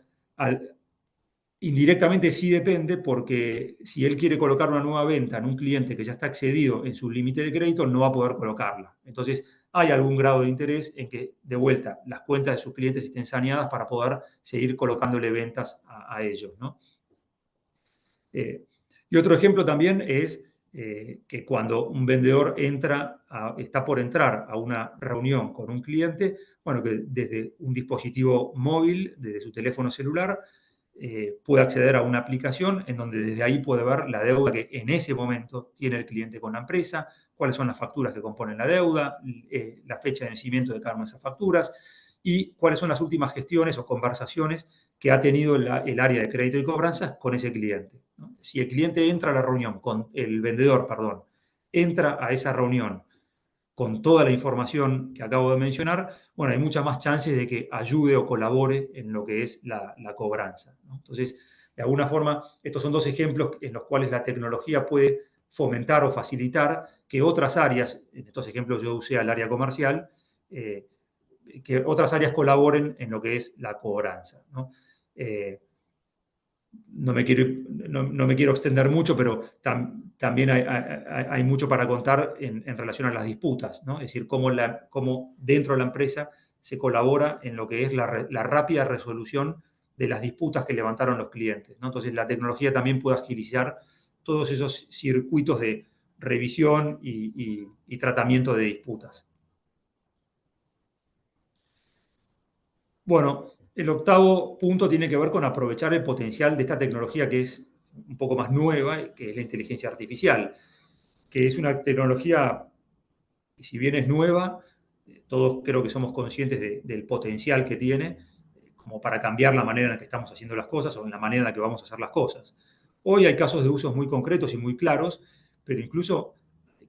indirectamente sí depende, porque si él quiere colocar una nueva venta en un cliente que ya está excedido en su límite de crédito, no va a poder colocarla. Entonces, hay algún grado de interés en que, de vuelta, las cuentas de sus clientes estén saneadas para poder seguir colocándole ventas a ellos, ¿no? Y otro ejemplo también es que cuando un vendedor está por entrar a una reunión con un cliente, bueno, que desde un dispositivo móvil, desde su teléfono celular, puede acceder a una aplicación en donde desde ahí puede ver la deuda que en ese momento tiene el cliente con la empresa, cuáles son las facturas que componen la deuda, la fecha de vencimiento de cada una de esas facturas y cuáles son las últimas gestiones o conversaciones que ha tenido el área de crédito y cobranzas con ese cliente, ¿no? Si el cliente entra a la reunión, el vendedor, perdón, entra a esa reunión con toda la información que acabo de mencionar, bueno, hay muchas más chances de que ayude o colabore en lo que es la cobranza, ¿no? Entonces, de alguna forma, estos son dos ejemplos en los cuales la tecnología puede fomentar o facilitar que otras áreas, en estos ejemplos yo usé al área comercial, que otras áreas colaboren en lo que es la cobranza, ¿no? No me quiero extender mucho, pero también hay mucho para contar en relación a las disputas, ¿no? Es decir, cómo dentro de la empresa se colabora en lo que es la rápida resolución de las disputas que levantaron los clientes, ¿no? Entonces, la tecnología también puede agilizar todos esos circuitos de revisión y tratamiento de disputas. Bueno, el octavo punto tiene que ver con aprovechar el potencial de esta tecnología que es un poco más nueva, que es la inteligencia artificial, que es una tecnología que, si bien es nueva, todos creo que somos conscientes del potencial que tiene como para cambiar la manera en la que estamos haciendo las cosas o en la manera en la que vamos a hacer las cosas. Hoy hay casos de usos muy concretos y muy claros, pero incluso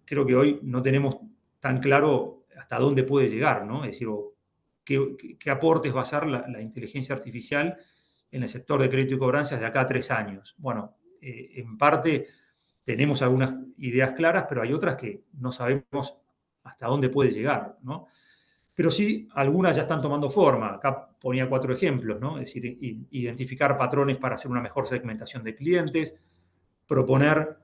creo que hoy no tenemos tan claro hasta dónde puede llegar, ¿no? Es decir, qué aportes va a hacer la inteligencia artificial en el sector de crédito y cobranzas de acá a 3 años. Bueno, en parte tenemos algunas ideas claras, pero hay otras que no sabemos hasta dónde puede llegar, ¿no? Pero sí, algunas ya están tomando forma. Acá ponía 4 ejemplos, ¿no? Es decir, identificar patrones para hacer una mejor segmentación de clientes, proponerle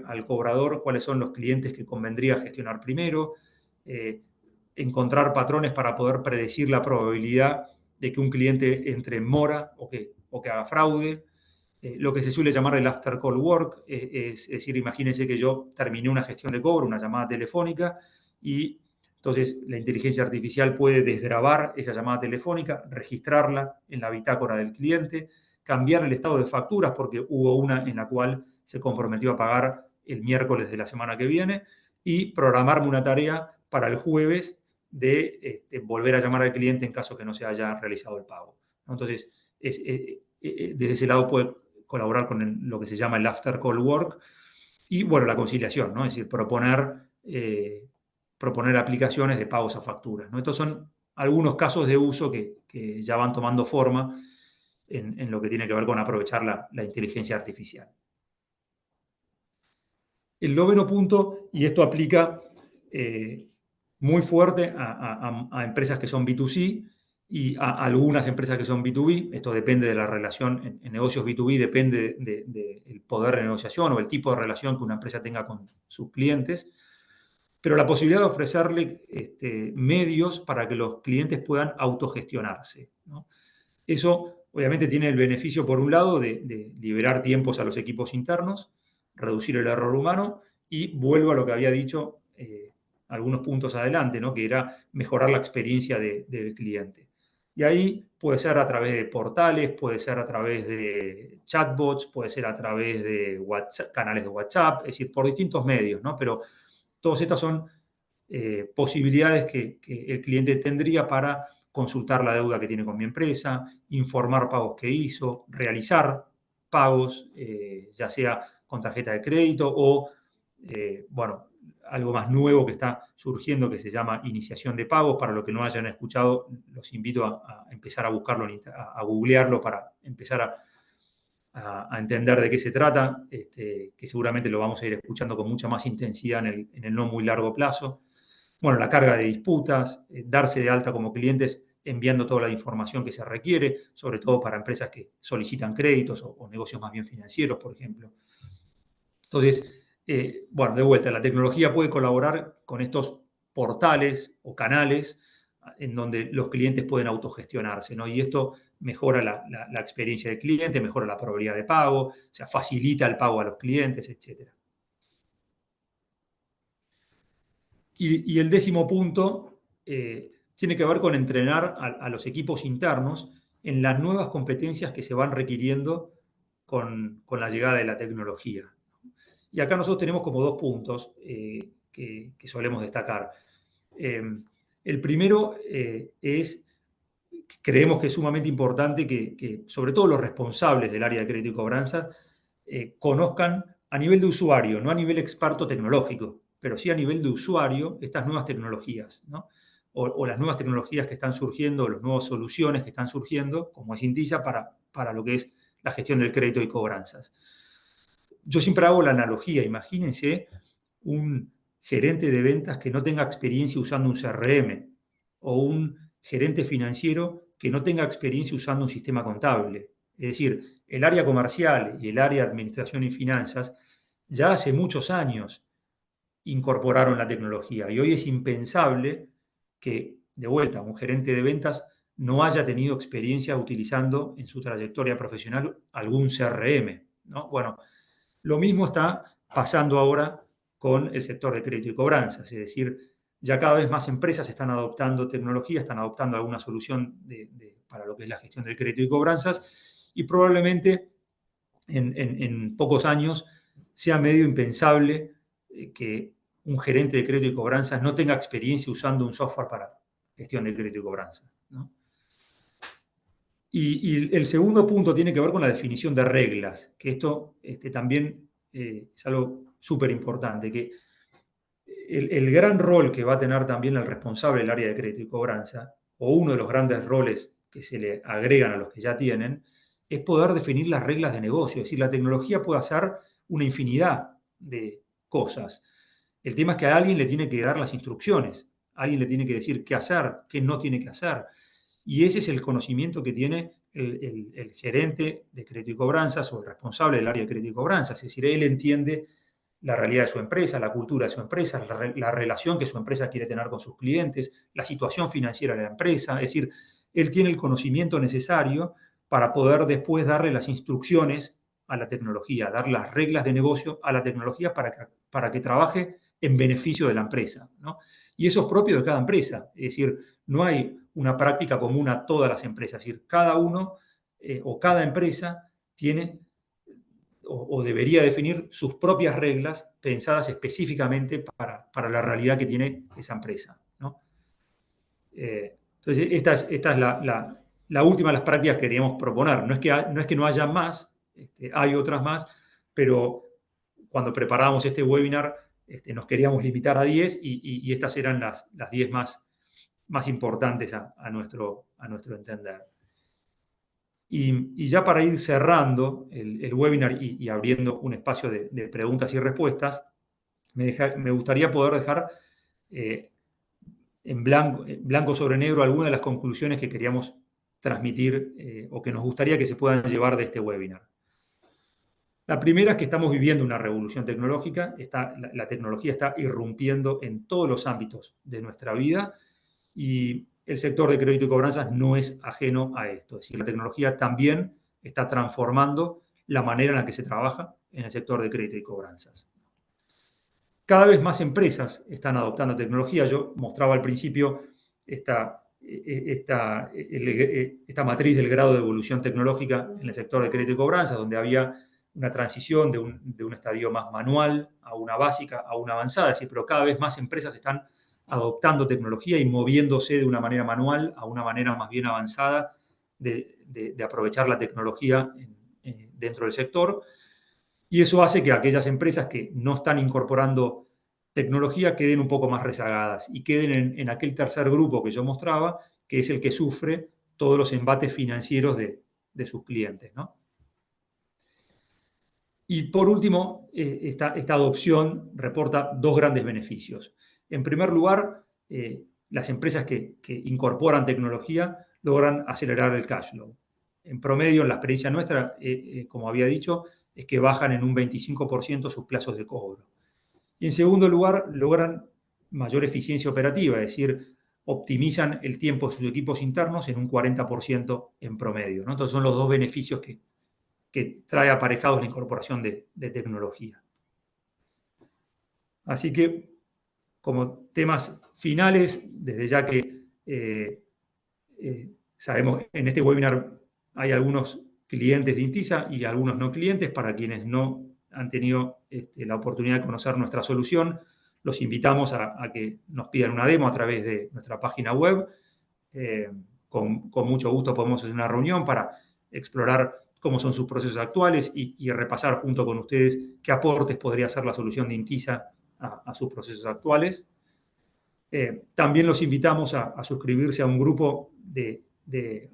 al cobrador cuáles son los clientes que convendría gestionar primero, eh, encontrar patrones para poder predecir la probabilidad de que un cliente entre en mora o que haga fraude, lo que se suele llamar el after call work, es decir, imagínense que yo terminé una gestión de cobro, una llamada telefónica, y entonces la inteligencia artificial puede desgravar esa llamada telefónica, registrarla en la bitácora del cliente, cambiar el estado de facturas porque hubo una en la cual se comprometió a pagar el miércoles de la semana que viene y programarme una tarea para el jueves de volver a llamar al cliente en caso que no se haya realizado el pago, ¿no? Entonces, desde ese lado puede colaborar con lo que se llama el after call work y, bueno, la conciliación, ¿no? Es decir, proponer aplicaciones de pagos a facturas, ¿no? Estos son algunos casos de uso que ya van tomando forma en lo que tiene que ver con aprovechar la inteligencia artificial. El noveno punto, y esto aplica muy fuerte a empresas que son B2C y a algunas empresas que son B2B, esto depende de la relación, en negocios B2B depende del poder de negociación o el tipo de relación que una empresa tenga con sus clientes, pero la posibilidad de ofrecerle medios para que los clientes puedan autogestionarse, ¿no? Eso obviamente tiene el beneficio, por un lado, de liberar tiempos a los equipos internos, reducir el error humano y vuelvo a lo que había dicho algunos puntos adelante, ¿no? Que era mejorar la experiencia del cliente. Y ahí puede ser a través de portales, puede ser a través de chatbots, puede ser a través de WhatsApp, canales de WhatsApp, es decir, por distintos medios, ¿no? Pero todas estas son posibilidades que el cliente tendría para consultar la deuda que tiene con mi empresa, informar pagos que hizo, realizar pagos, ya sea con tarjeta de crédito o, bueno, algo más nuevo que está surgiendo que se llama iniciación de pagos. Para los que no hayan escuchado, los invito a empezar a buscarlo, a googlearlo para empezar a entender de qué se trata, que seguramente lo vamos a ir escuchando con mucha más intensidad en el no muy largo plazo. Bueno, la carga de disputas, darse de alta como clientes enviando toda la información que se requiere, sobre todo para empresas que solicitan créditos o negocios más bien financieros, por ejemplo. Entonces, bueno, de vuelta, la tecnología puede colaborar con estos portales o canales en donde los clientes pueden autogestionarse, ¿no? Y esto mejora la experiencia del cliente, mejora la probabilidad de pago, o sea, facilita el pago a los clientes, etc. Y el 10º punto tiene que ver con entrenar a los equipos internos en las nuevas competencias que se van requiriendo con la llegada de la tecnología. Y acá nosotros tenemos como 2 puntos que solemos destacar. El primero es, creemos que es sumamente importante que sobre todo los responsables del área de crédito y cobranza conozcan a nivel de usuario, no a nivel experto tecnológico, pero sí a nivel de usuario estas nuevas tecnologías, ¿no? O las nuevas tecnologías que están surgiendo, o las nuevas soluciones que están surgiendo, como es Intilla, para lo que es la gestión del crédito y cobranzas. Yo siempre hago la analogía, imagínense un gerente de ventas que no tenga experiencia usando un CRM o un gerente financiero que no tenga experiencia usando un sistema contable. Es decir, el área comercial y el área de administración y finanzas ya hace muchos años incorporaron la tecnología y hoy es impensable que, de vuelta, un gerente de ventas no haya tenido experiencia utilizando en su trayectoria profesional algún CRM, ¿no? Bueno, lo mismo está pasando ahora con el sector de crédito y cobranzas, es decir, ya cada vez más empresas están adoptando tecnología, están adoptando alguna solución para lo que es la gestión del crédito y cobranzas, y probablemente en pocos años sea medio impensable que un gerente de crédito y cobranzas no tenga experiencia usando un software para gestión de crédito y cobranzas, ¿no? Y el segundo punto tiene que ver con la definición de reglas, que esto también es algo súper importante, que el gran rol que va a tener también el responsable del área de crédito y cobranza, o uno de los grandes roles que se le agregan a los que ya tienen, es poder definir las reglas de negocio. Es decir, la tecnología puede hacer una infinidad de cosas. El tema es que a alguien le tiene que dar las instrucciones, a alguien le tiene que decir qué hacer, qué no tiene que hacer. Y ese es el conocimiento que tiene el gerente de crédito y cobranzas o el responsable del área de crédito y cobranzas. Es decir, él entiende la realidad de su empresa, la cultura de su empresa, la relación que su empresa quiere tener con sus clientes, la situación financiera de la empresa. Es decir, él tiene el conocimiento necesario para poder después darle las instrucciones a la tecnología, dar las reglas de negocio a la tecnología para que trabaje en beneficio de la empresa, ¿no? Y eso es propio de cada empresa. Es decir, no hay una práctica común a todas las empresas. Es decir, cada uno o cada empresa tiene o debería definir sus propias reglas pensadas específicamente para la realidad que tiene esa empresa, ¿no? Entonces, esta es la última de las prácticas que queríamos proponer. No es que no haya más, hay otras más, pero cuando preparábamos este webinar nos queríamos limitar a 10 y estas eran las 10 más importantes a nuestro entender. Y ya para ir cerrando el webinar y abriendo un espacio de preguntas y respuestas, me gustaría poder dejar en blanco sobre negro algunas de las conclusiones que queríamos transmitir o que nos gustaría que se puedan llevar de este webinar. La primera es que estamos viviendo una revolución tecnológica, la tecnología está irrumpiendo en todos los ámbitos de nuestra vida y el sector de crédito y cobranzas no es ajeno a esto. Es decir, la tecnología también está transformando la manera en la que se trabaja en el sector de crédito y cobranzas. Cada vez más empresas están adoptando tecnología. Yo mostraba al principio esta matriz del grado de evolución tecnológica en el sector de crédito y cobranzas, donde había una transición de un estadio más manual a una básica, a una avanzada. Es decir, pero cada vez más empresas están adoptando tecnología y moviéndose de una manera manual a una manera más bien avanzada de aprovechar la tecnología dentro del sector. Y eso hace que aquellas empresas que no están incorporando tecnología queden un poco más rezagadas y queden en aquel tercer grupo que yo mostraba, que es el que sufre todos los embates financieros de sus clientes, ¿no? Y por último, esta adopción reporta dos grandes beneficios. En primer lugar, las empresas que incorporan tecnología logran acelerar el cash flow. En promedio, en la experiencia nuestra, como había dicho, es que bajan en un 25% sus plazos de cobro. Y en segundo lugar, logran mayor eficiencia operativa, es decir, optimizan el tiempo de sus equipos internos en un 40% en promedio, ¿no? Entonces son los dos beneficios que trae aparejados la incorporación de tecnología. Así que, como temas finales, desde ya que sabemos, en este webinar hay algunos clientes de Intisa y algunos no clientes. Para quienes no han tenido la oportunidad de conocer nuestra solución, los invitamos a que nos pidan una demo a través de nuestra página web. Con mucho gusto podemos hacer una reunión para explorar cómo son sus procesos actuales y repasar junto con ustedes qué aportes podría hacer la solución de Intisa a sus procesos actuales. También los invitamos a suscribirse a un grupo de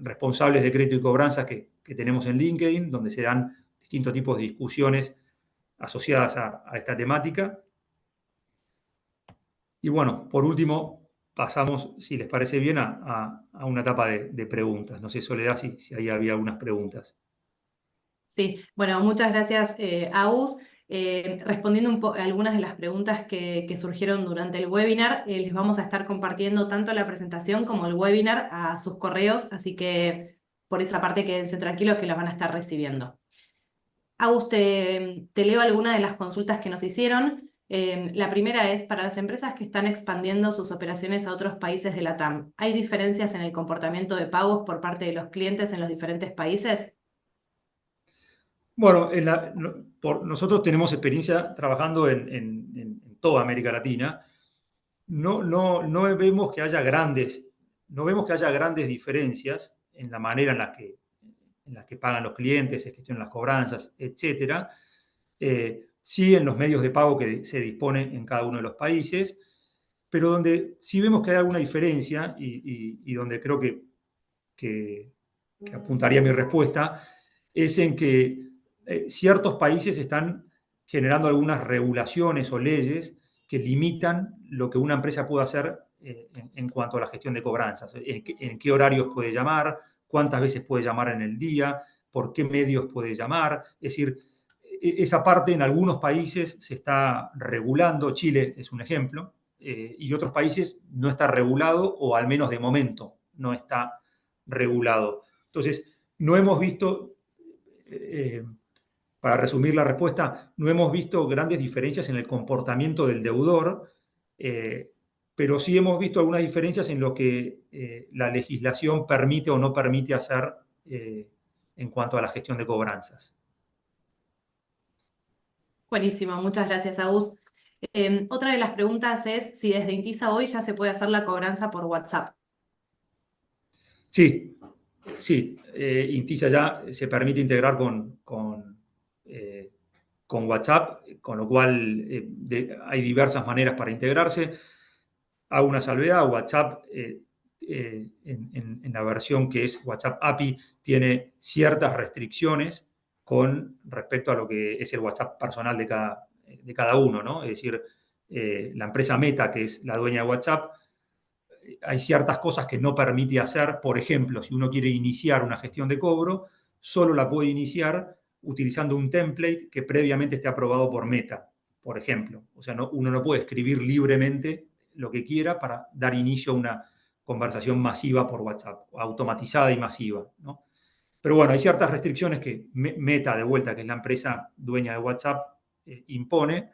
responsables de crédito y cobranza que tenemos en LinkedIn, donde se dan distintos tipos de discusiones asociadas a esta temática. Y bueno, por último, pasamos, si les parece bien, a una etapa de preguntas. No sé, Soledad, si ahí había algunas preguntas. Sí, bueno, muchas gracias, Agus. Respondiendo a algunas de las preguntas que surgieron durante el webinar, les vamos a estar compartiendo tanto la presentación como el webinar a sus correos, así que por esa parte quédense tranquilos que la van a estar recibiendo. Agus, te leo algunas de las consultas que nos hicieron. La primera es, para las empresas que están expandiendo sus operaciones a otros países de la TAM, ¿hay diferencias en el comportamiento de pagos por parte de los clientes en los diferentes países? Bueno, nosotros tenemos experiencia trabajando en toda América Latina. No vemos que haya grandes diferencias en la manera en la que pagan los clientes, se gestionan las cobranzas, etc. Sí en los medios de pago que se disponen en cada uno de los países, pero donde sí vemos que hay alguna diferencia y donde creo que apuntaría mi respuesta, es en que ciertos países están generando algunas regulaciones o leyes que limitan lo que una empresa puede hacer en cuanto a la gestión de cobranzas. En qué horarios puede llamar, cuántas veces puede llamar en el día, por qué medios puede llamar. Es decir, esa parte en algunos países se está regulando, Chile es un ejemplo, y otros países no está regulado, o al menos de momento no está regulado. Entonces, no hemos visto, para resumir la respuesta, no hemos visto grandes diferencias en el comportamiento del deudor, pero sí hemos visto algunas diferencias en lo que la legislación permite o no permite hacer en cuanto a la gestión de cobranzas. Buenísimo, muchas gracias, Agus. Otra de las preguntas es si desde Intisa hoy ya se puede hacer la cobranza por WhatsApp. Sí, sí. Intisa ya se permite integrar con WhatsApp, con lo cual hay diversas maneras para integrarse. Hago una salvedad, WhatsApp en la versión que es WhatsApp API tiene ciertas restricciones con respecto a lo que es el WhatsApp personal de cada uno, ¿no? Es decir, la empresa Meta, que es la dueña de WhatsApp, hay ciertas cosas que no permite hacer. Por ejemplo, si uno quiere iniciar una gestión de cobro, solo la puede iniciar utilizando un template que previamente esté aprobado por Meta, por ejemplo. O sea, uno no puede escribir libremente lo que quiera para dar inicio a una conversación masiva por WhatsApp, automatizada y masiva, ¿no? Pero bueno, hay ciertas restricciones que Meta, de vuelta, que es la empresa dueña de WhatsApp, impone,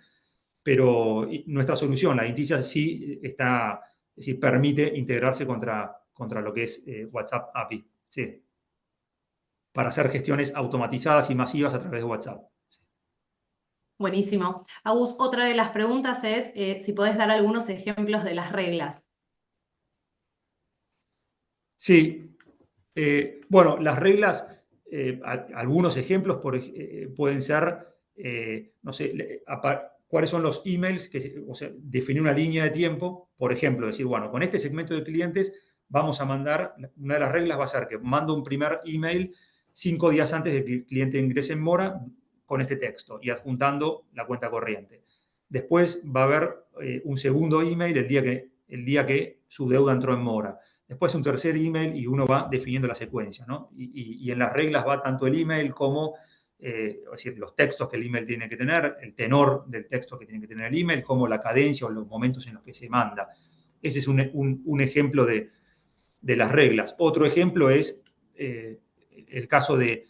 pero nuestra solución, la Intisa, sí está, es decir, permite integrarse contra lo que es WhatsApp API, sí, para hacer gestiones automatizadas y masivas a través de WhatsApp. Sí. Buenísimo. Agus, otra de las preguntas es si podés dar algunos ejemplos de las reglas. Sí. Bueno, las reglas, algunos ejemplos pueden ser, no sé, cuáles son los emails, o sea, definir una línea de tiempo, por ejemplo, decir, bueno, con este segmento de clientes vamos a mandar, una de las reglas va a ser que mando un primer email 5 días antes de que el cliente ingrese en mora con este texto y adjuntando la cuenta corriente. Después va a haber un segundo email el día que el día que su deuda entró en mora. Después un tercer email y uno va definiendo la secuencia, ¿no? Y en las reglas va tanto el email como, es decir, los textos que el email tiene que tener, el tenor del texto que tiene que tener el email, como la cadencia o los momentos en los que se manda. Ese es un ejemplo de las reglas. Otro ejemplo es el caso del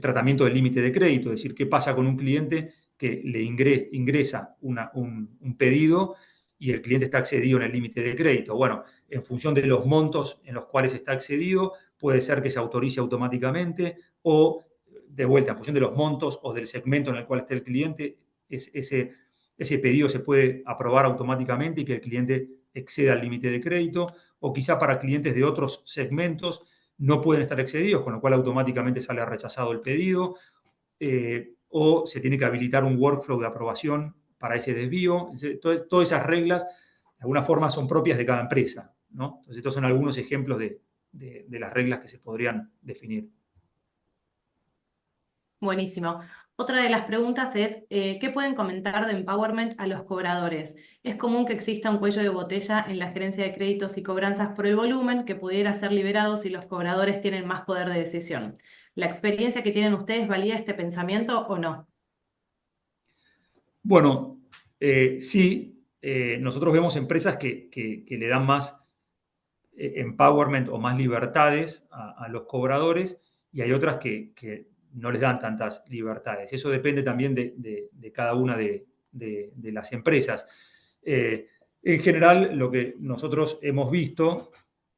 tratamiento del límite de crédito, es decir, qué pasa con un cliente que le ingresa un pedido y el cliente está excedido en el límite de crédito. Bueno, en función de los montos en los cuales está excedido, puede ser que se autorice automáticamente o, de vuelta, en función de los montos o del segmento en el cual esté el cliente, ese pedido se puede aprobar automáticamente y que el cliente exceda el límite de crédito, o quizá para clientes de otros segmentos no pueden estar excedidos, con lo cual automáticamente sale rechazado el pedido, o se tiene que habilitar un workflow de aprobación para ese desvío. Entonces, todas esas reglas, de alguna forma, son propias de cada empresa, ¿no? Entonces, estos son algunos ejemplos de las reglas que se podrían definir. Buenísimo. Otra de las preguntas es, ¿qué pueden comentar de empowerment a los cobradores? ¿Es común que exista un cuello de botella en la gerencia de créditos y cobranzas por el volumen que pudiera ser liberado si los cobradores tienen más poder de decisión? ¿La experiencia que tienen ustedes valida este pensamiento o no? Bueno, sí, nosotros vemos empresas que le dan más empowerment o más libertades a los cobradores y hay otras que no les dan tantas libertades. Eso depende también de cada una de las empresas. En general, lo que nosotros hemos visto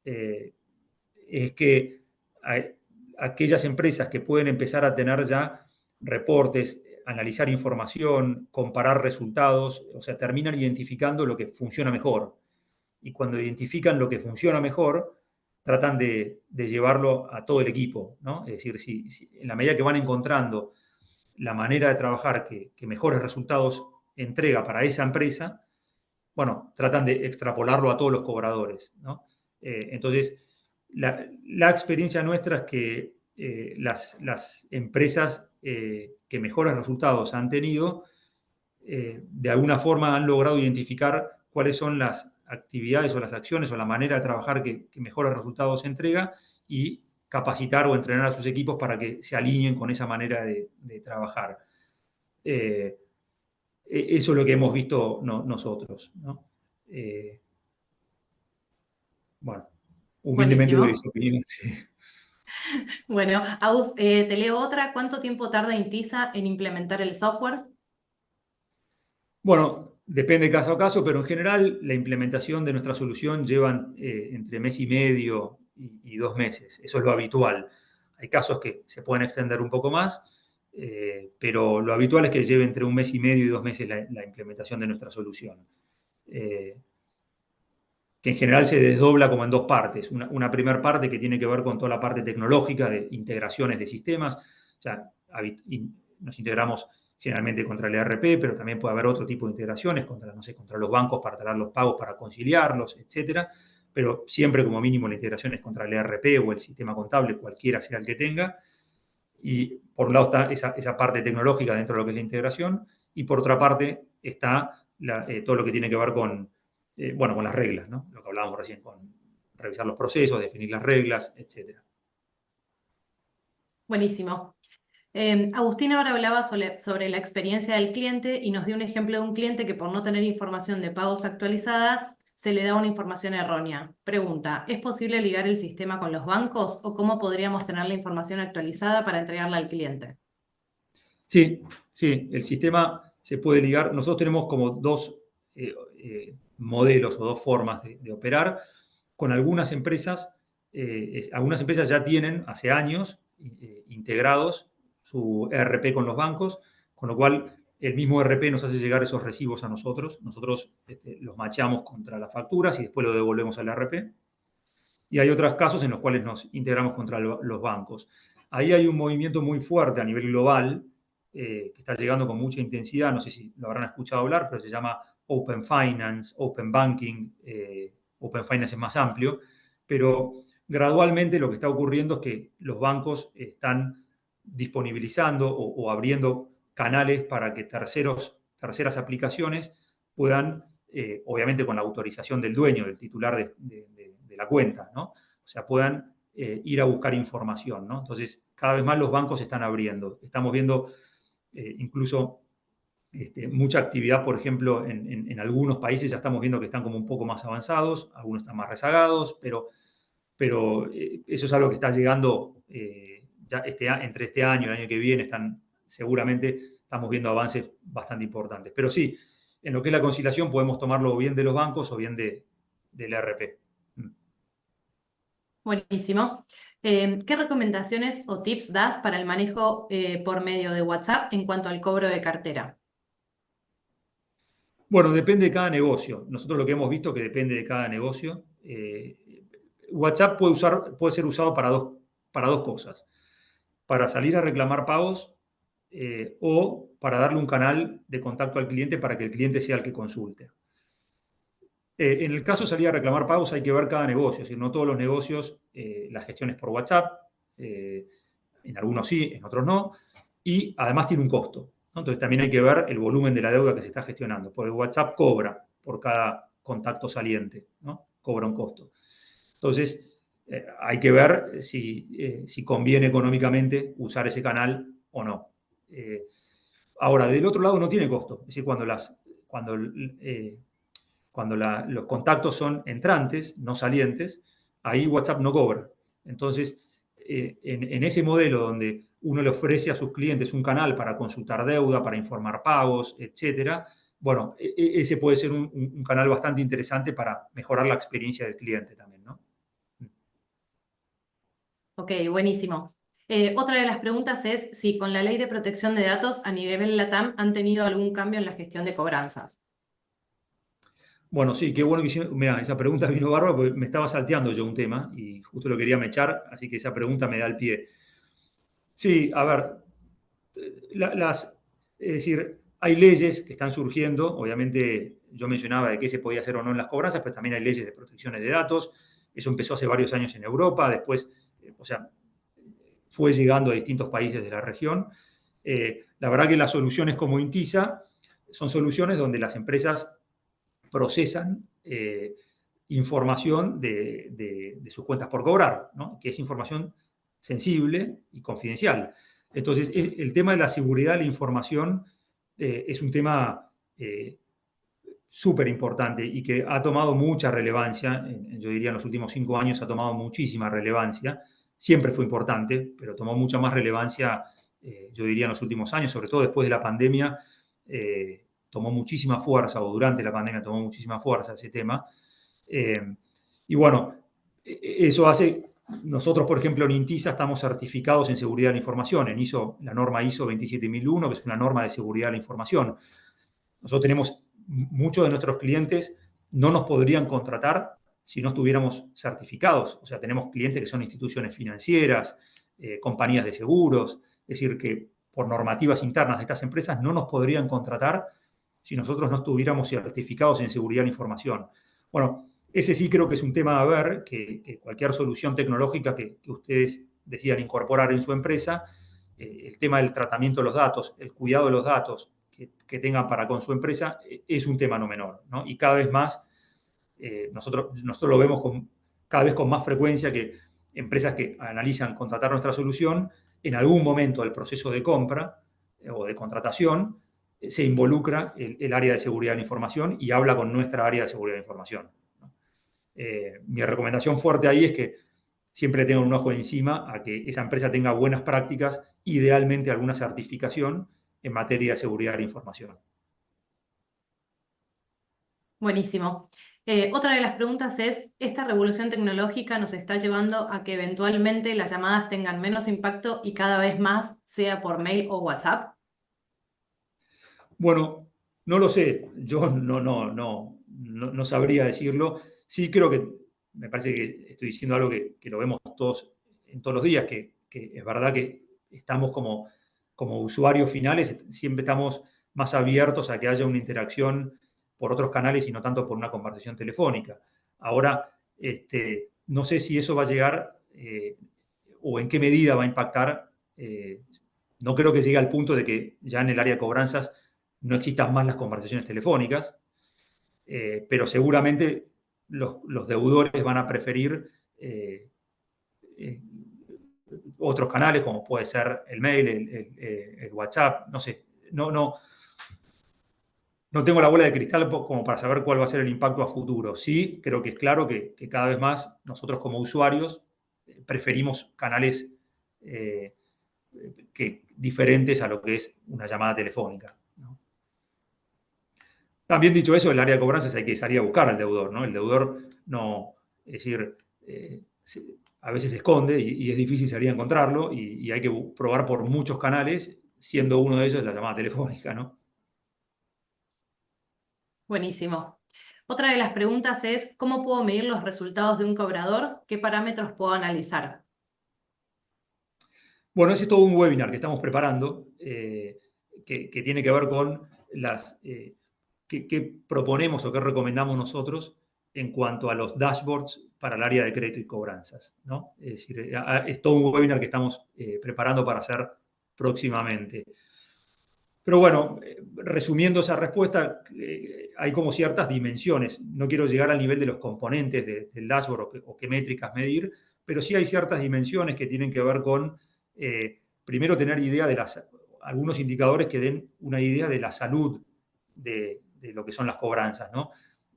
es que hay aquellas empresas que pueden empezar a tener ya reportes, analizar información, comparar resultados, o sea, terminan identificando lo que funciona mejor. Y cuando identifican lo que funciona mejor, tratan de llevarlo a todo el equipo, ¿no? Es decir, si en la medida que van encontrando la manera de trabajar que mejores resultados entrega para esa empresa, bueno, tratan de extrapolarlo a todos los cobradores, ¿no? Entonces, la experiencia nuestra es que las empresas que mejores resultados han tenido, de alguna forma han logrado identificar cuáles son las actividades o las acciones o la manera de trabajar que mejores resultados entrega y capacitar o entrenar a sus equipos para que se alineen con esa manera de trabajar. Eh, Eso es lo que hemos visto nosotros, ¿no? Eh, bueno, humildemente doy Buenísimo. esa opinión. Sí. Bueno, Agus, te leo otra. ¿Cuánto tiempo tarda Intisa en implementar el software? Bueno, depende caso a caso, pero en general la implementación de nuestra solución lleva entre mes y medio y 2 meses. Eso es lo habitual. Hay casos que se pueden extender un poco más, pero lo habitual es que lleve entre un mes y medio y 2 meses la implementación de nuestra solución. Eh, que en general se desdobla como en dos partes. Una primera parte que tiene que ver con toda la parte tecnológica de integraciones de sistemas. O sea, nos integramos generalmente contra el ERP, pero también puede haber otro tipo de integraciones contra, no sé, contra los bancos para traer los pagos, para conciliarlos, etcétera. Pero siempre como mínimo la integración es contra el ERP o el sistema contable, cualquiera sea el que tenga. Y por un lado está esa parte tecnológica dentro de lo que es la integración, y por otra parte está todo lo que tiene que ver con, bueno, con las reglas, ¿no? Lo que hablábamos recién, con revisar los procesos, definir las reglas, etc. Buenísimo. Agustín ahora hablaba sobre la experiencia del cliente y nos dio un ejemplo de un cliente que por no tener información de pagos actualizada se le da una información errónea. Pregunta, ¿es posible ligar el sistema con los bancos o cómo podríamos tener la información actualizada para entregarla al cliente? Sí, sí, el sistema se puede ligar. Nosotros tenemos como dos modelos o dos formas de operar. Con algunas empresas ya tienen hace años integrados su ERP con los bancos, con lo cual el mismo ERP nos hace llegar esos recibos a nosotros. Nosotros los machamos contra las facturas y después lo devolvemos al ERP. Y hay otros casos en los cuales nos integramos contra los bancos. Ahí hay un movimiento muy fuerte a nivel global que está llegando con mucha intensidad. No sé si lo habrán escuchado hablar, pero se llama Open Finance, Open Banking. Open Finance es más amplio, pero gradualmente lo que está ocurriendo es que los bancos están disponibilizando o abriendo canales para que terceras aplicaciones puedan obviamente con la autorización del dueño, del titular de la cuenta, ¿no? O sea, puedan ir a buscar información, ¿no? Entonces, cada vez más los bancos se están abriendo. Estamos viendo incluso mucha actividad, por ejemplo, en algunos países ya estamos viendo que están como un poco más avanzados, algunos están más rezagados, pero eso es algo que está llegando ya entre este año y el año que viene, seguramente estamos viendo avances bastante importantes. Pero sí, en lo que es la conciliación podemos tomarlo bien de los bancos o bien del RP. Buenísimo. ¿Qué recomendaciones o tips das para el manejo por medio de WhatsApp en cuanto al cobro de cartera? Bueno, depende de cada negocio. Nosotros lo que hemos visto que depende de cada negocio. WhatsApp puede ser usado para dos cosas. Para salir a reclamar pagos o para darle un canal de contacto al cliente para que el cliente sea el que consulte. En el caso de salir a reclamar pagos hay que ver cada negocio, es decir, no todos los negocios la gestión es por WhatsApp, en algunos sí, en otros no, y además tiene un costo, ¿no? Entonces también hay que ver el volumen de la deuda que se está gestionando, porque WhatsApp cobra por cada contacto saliente, ¿no? Cobra un costo. Entonces hay que ver si conviene económicamente usar ese canal o no. Ahora, del otro lado no tiene costo, es decir, cuando los contactos son entrantes, no salientes, ahí WhatsApp no cobra. Entonces, en ese modelo donde uno le ofrece a sus clientes un canal para consultar deuda, para informar pagos, etcétera, bueno, ese puede ser un canal bastante interesante para mejorar la experiencia del cliente también, ¿no? Ok, buenísimo. Otra de las preguntas es si con la ley de protección de datos a nivel LATAM han tenido algún cambio en la gestión de cobranzas. Bueno, sí, qué bueno que hicieron. Mirá, esa pregunta vino bárbara porque me estaba salteando yo un tema y justo lo quería mechar, así que esa pregunta me da el pie. Sí, a ver, es decir, hay leyes que están surgiendo, obviamente yo mencionaba de qué se podía hacer o no en las cobranzas, pero también hay leyes de protecciones de datos, eso empezó hace varios años en Europa, después, o sea, fue llegando a distintos países de la región. La verdad que las soluciones como Intisa son soluciones donde las empresas procesan información de sus cuentas por cobrar, ¿no? Que es información sensible y confidencial. Entonces, el tema de la seguridad de la información es un tema súper importante y que ha tomado mucha relevancia, yo diría en los últimos 5 años ha tomado muchísima relevancia, siempre fue importante, pero tomó mucha más relevancia, yo diría en los últimos años, sobre todo después de la pandemia, tomó muchísima fuerza, o durante la pandemia tomó muchísima fuerza ese tema. Eh, y bueno, eso hace, nosotros por ejemplo en Intisa estamos certificados en seguridad de la información, en la norma ISO 27001, que es una norma de seguridad de la información. Nosotros tenemos, muchos de nuestros clientes no nos podrían contratar si no estuviéramos certificados. O sea, tenemos clientes que son instituciones financieras, compañías de seguros, es decir, que por normativas internas de estas empresas no nos podrían contratar si nosotros no estuviéramos certificados en seguridad de la información. Bueno, ese sí creo que es un tema a ver, que cualquier solución tecnológica que ustedes decidan incorporar en su empresa, el tema del tratamiento de los datos, el cuidado de los datos que tengan para con su empresa, es un tema no menor, ¿no? Y cada vez más, nosotros lo vemos cada vez con más frecuencia que empresas que analizan contratar nuestra solución, en algún momento del proceso de compra o de contratación, se involucra el área de seguridad de la información y habla con nuestra área de seguridad de la información, ¿no? Mi recomendación fuerte ahí es que siempre tengan un ojo encima a que esa empresa tenga buenas prácticas, idealmente alguna certificación en materia de seguridad de la información. Buenísimo. Otra de las preguntas es, ¿esta revolución tecnológica nos está llevando a que eventualmente las llamadas tengan menos impacto y cada vez más sea por mail o WhatsApp? Bueno, no lo sé, yo no sabría decirlo. Sí creo que, me parece que estoy diciendo algo que lo vemos todos en todos los días, que es verdad que estamos como usuarios finales, siempre estamos más abiertos a que haya una interacción por otros canales y no tanto por una conversación telefónica. Ahora, no sé si eso va a llegar o en qué medida va a impactar. No creo que llegue al punto de que ya en el área de cobranzas no existan más las conversaciones telefónicas. pero seguramente los deudores van a preferir otros canales, como puede ser el mail, el WhatsApp, no sé. No tengo la bola de cristal como para saber cuál va a ser el impacto a futuro. Sí, creo que es claro que cada vez más nosotros como usuarios preferimos canales diferentes a lo que es una llamada telefónica, ¿no? También dicho eso, el área de cobranzas hay que salir a buscar al deudor, ¿no? El deudor no, es decir, a veces se esconde y es difícil salir a encontrarlo y hay que probar por muchos canales, siendo uno de ellos la llamada telefónica, ¿no? Buenísimo. Otra de las preguntas es, ¿cómo puedo medir los resultados de un cobrador? ¿Qué parámetros puedo analizar? Bueno, ese es todo un webinar que estamos preparando, que tiene que ver con qué proponemos o qué recomendamos nosotros en cuanto a los dashboards para el área de crédito y cobranzas, ¿no? Es decir, es todo un webinar que estamos preparando para hacer próximamente. Pero bueno, resumiendo esa respuesta, hay como ciertas dimensiones. No quiero llegar al nivel de los componentes del dashboard o qué métricas medir, pero sí hay ciertas dimensiones que tienen que ver con, primero, tener idea de algunos indicadores que den una idea de la salud de lo que son las cobranzas, ¿no?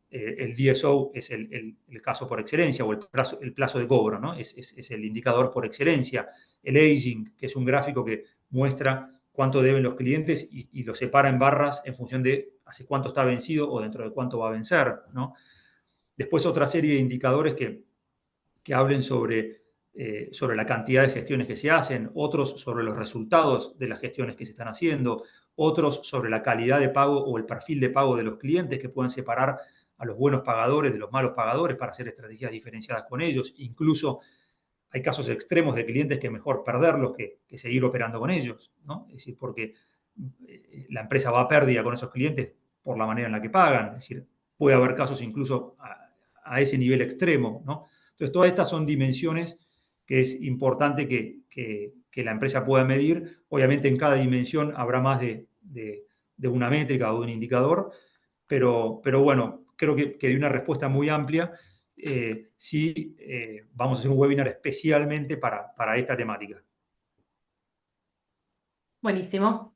El DSO es el caso por excelencia, o el plazo de cobro, ¿no? Es el indicador por excelencia. El aging, que es un gráfico que muestra cuánto deben los clientes y lo separa en barras en función de hace cuánto está vencido o dentro de cuánto va a vencer, ¿no? Después otra serie de indicadores que hablen sobre la cantidad de gestiones que se hacen, otros sobre los resultados de las gestiones que se están haciendo, otros sobre la calidad de pago o el perfil de pago de los clientes, que pueden separar a los buenos pagadores de los malos pagadores para hacer estrategias diferenciadas con ellos. Incluso hay casos extremos de clientes que mejor perderlos que seguir operando con ellos, ¿no? Es decir, porque la empresa va a pérdida con esos clientes por la manera en la que pagan. Es decir, puede haber casos incluso a ese nivel extremo, ¿no? Entonces, todas estas son dimensiones que es importante que la empresa pueda medir. Obviamente, en cada dimensión habrá más de una métrica o de un indicador, pero bueno, creo que di una respuesta muy amplia. Sí, vamos a hacer un webinar especialmente para esta temática. Buenísimo.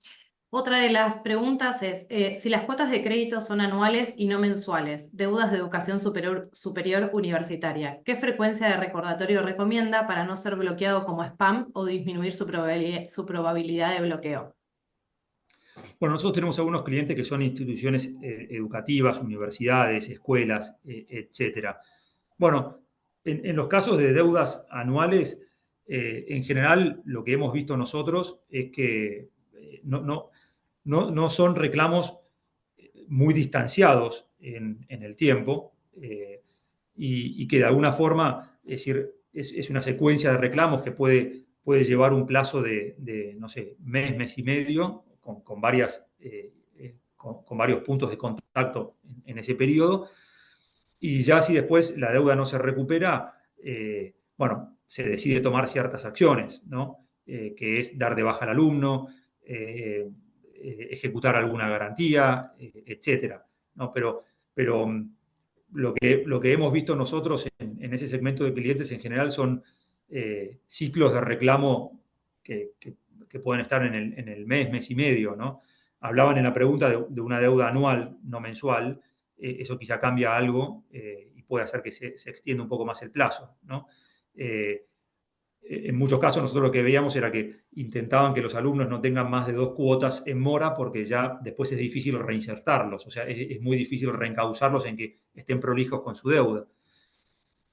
Otra de las preguntas es, si las cuotas de crédito son anuales y no mensuales, deudas de educación superior universitaria, ¿qué frecuencia de recordatorio recomienda para no ser bloqueado como spam o disminuir su probabilidad de bloqueo? Bueno, nosotros tenemos algunos clientes que son instituciones educativas, universidades, escuelas, etcétera. Bueno, en los casos de deudas anuales, en general lo que hemos visto nosotros es que no son reclamos muy distanciados en el tiempo, y que de alguna forma, es decir, es una secuencia de reclamos que puede llevar un plazo de no sé, mes y medio, con varios puntos de contacto en ese periodo. Y ya si después la deuda no se recupera, bueno, se decide tomar ciertas acciones, ¿no? Que es dar de baja al alumno, ejecutar alguna garantía, etcétera, ¿no? Pero lo que hemos visto nosotros en ese segmento de clientes en general son ciclos de reclamo que pueden estar en el mes y medio, ¿no? Hablaban en la pregunta de una deuda anual, no mensual. Eso quizá cambia algo y puede hacer que se extienda un poco más el plazo, ¿no? En muchos casos nosotros lo que veíamos era que intentaban que los alumnos no tengan más de 2 cuotas en mora porque ya después es difícil reinsertarlos, o sea, es muy difícil reencauzarlos en que estén prolijos con su deuda.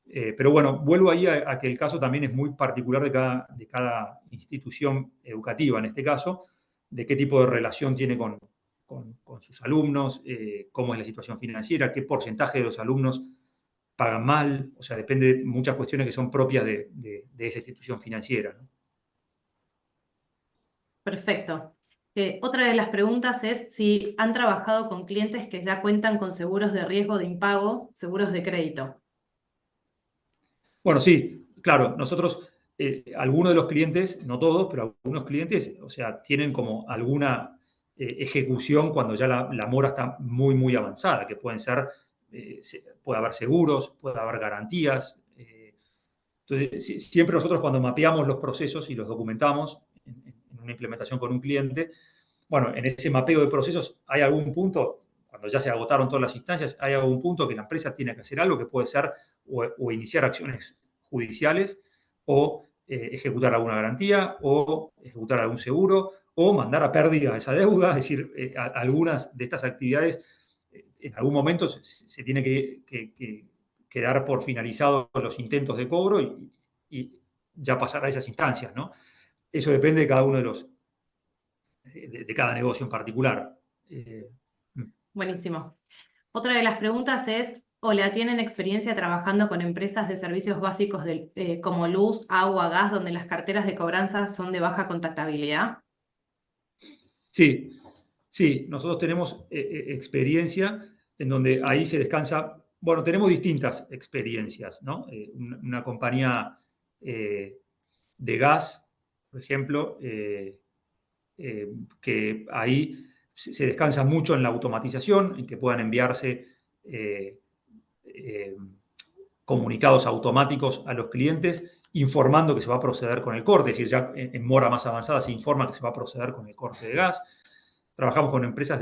Pero bueno, vuelvo ahí a que el caso también es muy particular de cada institución educativa, en este caso, de qué tipo de relación tiene con sus alumnos, cómo es la situación financiera, qué porcentaje de los alumnos pagan mal, o sea, depende de muchas cuestiones que son propias de esa institución financiera, ¿no? Perfecto. Otra de las preguntas es si han trabajado con clientes que ya cuentan con seguros de riesgo de impago, seguros de crédito. Bueno, sí, claro, nosotros, algunos de los clientes, no todos, pero algunos clientes, o sea, tienen como alguna ejecución cuando ya la mora está muy avanzada, que pueden ser puede haber seguros, puede haber garantías. Entonces, siempre nosotros cuando mapeamos los procesos y los documentamos en una implementación con un cliente, bueno, en ese mapeo de procesos hay algún punto, cuando ya se agotaron todas las instancias, hay algún punto que la empresa tiene que hacer algo que puede ser o iniciar acciones judiciales o ejecutar alguna garantía o ejecutar algún seguro o mandar a pérdida esa deuda. Es decir, algunas de estas actividades en algún momento se tiene que dar por finalizados los intentos de cobro y ya pasar a esas instancias, ¿no? Eso depende de cada uno de cada negocio en particular. Buenísimo. Otra de las preguntas es, hola, ¿tienen experiencia trabajando con empresas de servicios básicos como luz, agua, gas, donde las carteras de cobranza son de baja contactabilidad? Sí, sí, nosotros tenemos experiencia en donde ahí se descansa. Bueno, tenemos distintas experiencias, ¿no? Una compañía de gas, por ejemplo, que ahí se descansa mucho en la automatización, en que puedan enviarse eh, eh, comunicados automáticos a los clientes informando que se va a proceder con el corte, es decir, ya en mora más avanzada se informa que se va a proceder con el corte de gas. Trabajamos con empresas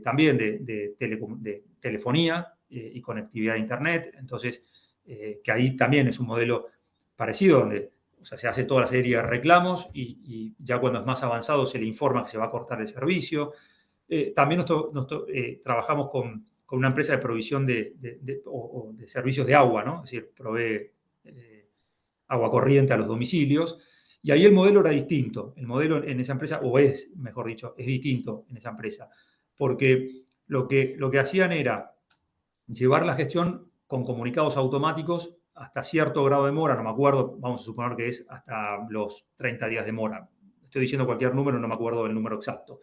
también de telefonía y conectividad a Internet, entonces, que ahí también es un modelo parecido, donde o sea, se hace toda la serie de reclamos y ya cuando es más avanzado se le informa que se va a cortar el servicio. También trabajamos con una empresa de provisión o de servicios de agua, ¿no? Es decir, provee agua corriente a los domicilios. Y ahí el modelo era distinto. El modelo en esa empresa, o es, mejor dicho, es distinto en esa empresa. Porque lo que hacían era llevar la gestión con comunicados automáticos hasta cierto grado de mora, no me acuerdo, vamos a suponer que es hasta los 30 días de mora. Estoy diciendo cualquier número, no me acuerdo del número exacto.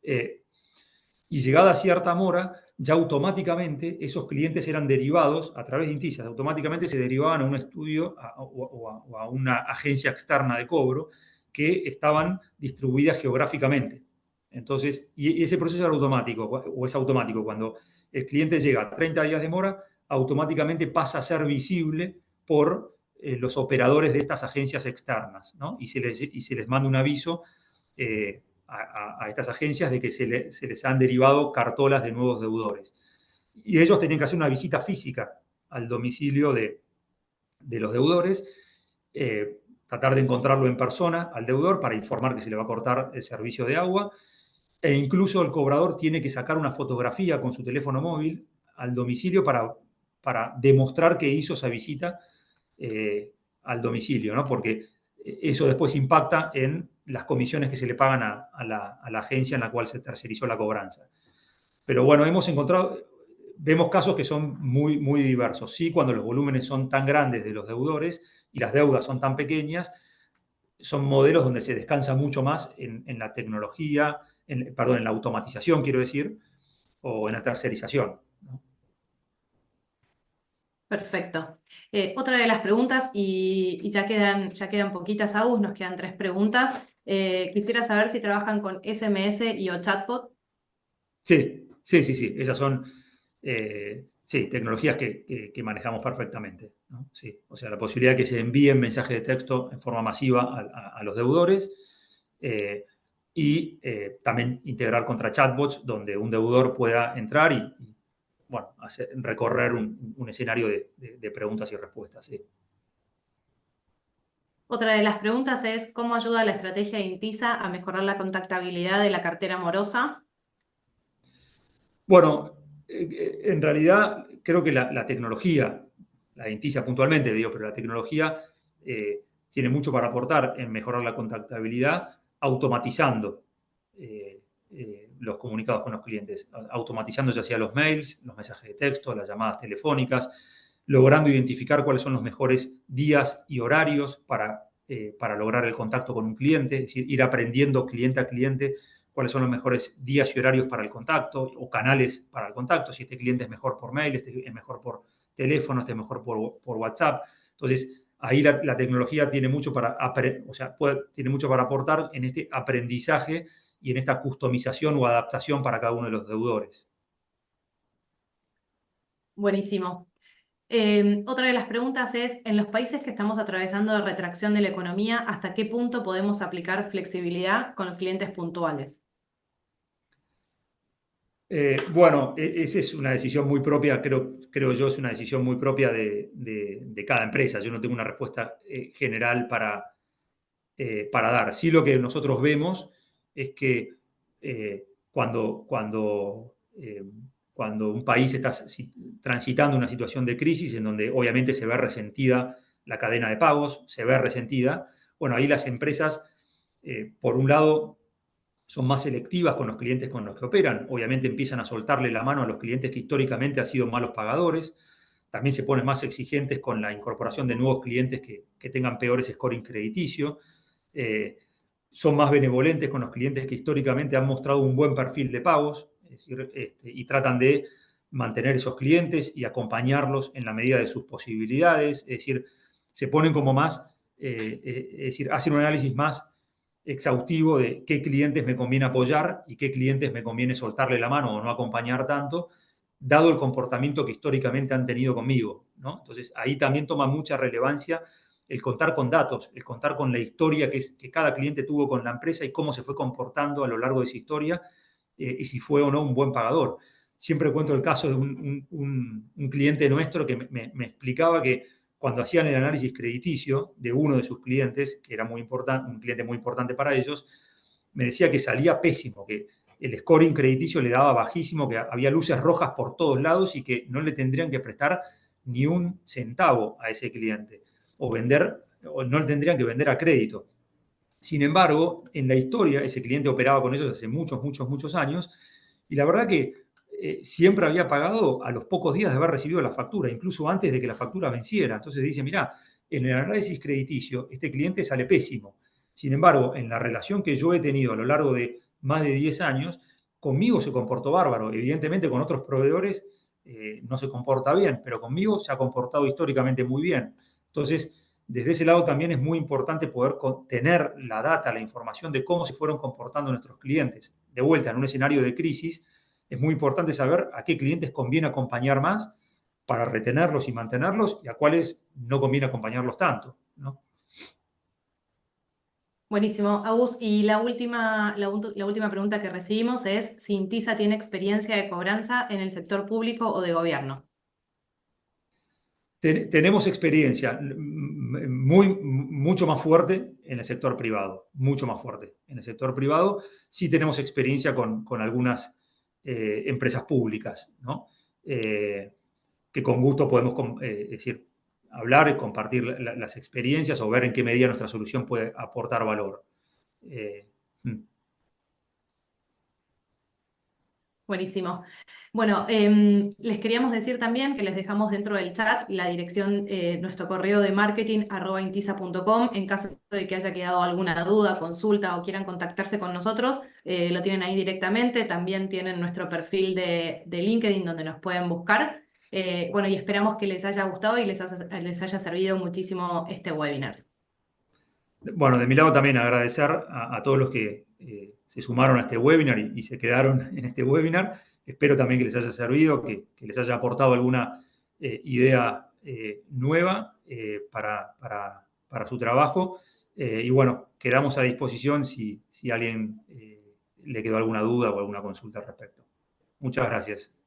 Y llegada a cierta mora, ya automáticamente esos clientes eran derivados a través de Intisa, automáticamente se derivaban a un estudio o a una agencia externa de cobro que estaban distribuidas geográficamente. Entonces, y ese proceso era automático, o es automático. Cuando el cliente llega a 30 días de mora, automáticamente pasa a ser visible por los operadores de estas agencias externas, ¿no? Y se les manda un aviso a estas agencias de que se les han derivado cartolas de nuevos deudores. Y ellos tenían que hacer una visita física al domicilio de los deudores, tratar de encontrarlo en persona al deudor para informar que se le va a cortar el servicio de agua, e incluso el cobrador tiene que sacar una fotografía con su teléfono móvil al domicilio para demostrar que hizo esa visita al domicilio, ¿no? Porque eso después impacta en las comisiones que se le pagan a la agencia en la cual se tercerizó la cobranza. Pero bueno, vemos casos que son muy, muy diversos. Sí, cuando los volúmenes son tan grandes de los deudores y las deudas son tan pequeñas, son modelos donde se descansa mucho más en la tecnología, en la automatización, quiero decir, o en la tercerización, ¿no? Perfecto. Otra de las preguntas, y ya quedan poquitas, Agus, nos quedan 3 preguntas. Quisiera saber si trabajan con SMS y o chatbot. Sí, sí, sí, sí. Esas son sí, tecnologías que manejamos perfectamente, ¿no? Sí. O sea, la posibilidad de que se envíen mensajes de texto en forma masiva a los deudores y también integrar contra chatbots donde un deudor pueda entrar y bueno, recorrer un escenario de preguntas y respuestas. Sí. Otra de las preguntas es, ¿cómo ayuda la estrategia de Intisa a mejorar la contactabilidad de la cartera morosa? Bueno, en realidad creo que la tecnología, la de Intisa puntualmente, digo, pero la tecnología tiene mucho para aportar en mejorar la contactabilidad automatizando los comunicados con los clientes, automatizando ya sea los mails, los mensajes de texto, las llamadas telefónicas, logrando identificar cuáles son los mejores días y horarios para lograr el contacto con un cliente, es decir, ir aprendiendo cliente a cliente cuáles son los mejores días y horarios para el contacto o canales para el contacto, si este cliente es mejor por mail, este es mejor por teléfono, este es mejor por WhatsApp. Entonces, ahí la tecnología tiene mucho tiene mucho para aportar en este aprendizaje y en esta customización o adaptación para cada uno de los deudores. Buenísimo. Otra de las preguntas es, en los países que estamos atravesando de retracción de la economía, ¿hasta qué punto podemos aplicar flexibilidad con los clientes puntuales? Bueno, esa es una decisión muy propia, creo yo, es una decisión muy propia de cada empresa. Yo no tengo una respuesta general para dar. Sí, lo que nosotros vemos es que cuando un país está transitando una situación de crisis en donde obviamente se ve resentida la cadena de pagos, se ve resentida, bueno, ahí las empresas, por un lado, son más selectivas con los clientes con los que operan. Obviamente empiezan a soltarle la mano a los clientes que históricamente han sido malos pagadores. También se ponen más exigentes con la incorporación de nuevos clientes que tengan peores scoring crediticio. Son más benevolentes con los clientes que históricamente han mostrado un buen perfil de pagos, es decir, y tratan de mantener esos clientes y acompañarlos en la medida de sus posibilidades. Es decir, se ponen como más, es decir, hacen un análisis más exhaustivo de qué clientes me conviene apoyar y qué clientes me conviene soltarle la mano o no acompañar tanto, dado el comportamiento que históricamente han tenido conmigo, ¿no? Entonces, ahí también toma mucha relevancia el contar con datos, el contar con la historia que cada cliente tuvo con la empresa y cómo se fue comportando a lo largo de esa historia y si fue o no un buen pagador. Siempre cuento el caso de un cliente nuestro que me explicaba que cuando hacían el análisis crediticio de uno de sus clientes, que era muy importante, un cliente muy importante para ellos, me decía que salía pésimo, que el scoring crediticio le daba bajísimo, que había luces rojas por todos lados y que no le tendrían que prestar ni un centavo a ese cliente o vender, o no le tendrían que vender a crédito. Sin embargo, en la historia, ese cliente operaba con ellos hace muchos, muchos, muchos años y la verdad que siempre había pagado a los pocos días de haber recibido la factura, incluso antes de que la factura venciera. Entonces dice, mirá, en el análisis crediticio este cliente sale pésimo. Sin embargo, en la relación que yo he tenido a lo largo de más de 10 años, conmigo se comportó bárbaro. Evidentemente con otros proveedores no se comporta bien, pero conmigo se ha comportado históricamente muy bien. Entonces, desde ese lado también es muy importante poder tener la data, la información de cómo se fueron comportando nuestros clientes. De vuelta, en un escenario de crisis, es muy importante saber a qué clientes conviene acompañar más para retenerlos y mantenerlos y a cuáles no conviene acompañarlos tanto, ¿no? Buenísimo. Agus, y la última pregunta que recibimos es si Intisa tiene experiencia de cobranza en el sector público o de gobierno. Tenemos experiencia mucho más fuerte en el sector privado, mucho más fuerte. En el sector privado sí tenemos experiencia con algunas empresas públicas, ¿no? Que con gusto podemos decir, hablar y compartir las experiencias o ver en qué medida nuestra solución puede aportar valor. Eh, mm. Buenísimo. Bueno, les queríamos decir también que les dejamos dentro del chat la dirección, nuestro correo de marketing @intisa.com. En caso de que haya quedado alguna duda, consulta o quieran contactarse con nosotros, lo tienen ahí directamente. También tienen nuestro perfil de LinkedIn donde nos pueden buscar. Bueno, y esperamos que les haya gustado y les haya servido muchísimo este webinar. Bueno, de mi lado también agradecer a todos los que se sumaron a este webinar y se quedaron en este webinar. Espero también que les haya servido, que les haya aportado alguna idea nueva para su trabajo. Y bueno, quedamos a disposición si a alguien le quedó alguna duda o alguna consulta al respecto. Muchas gracias.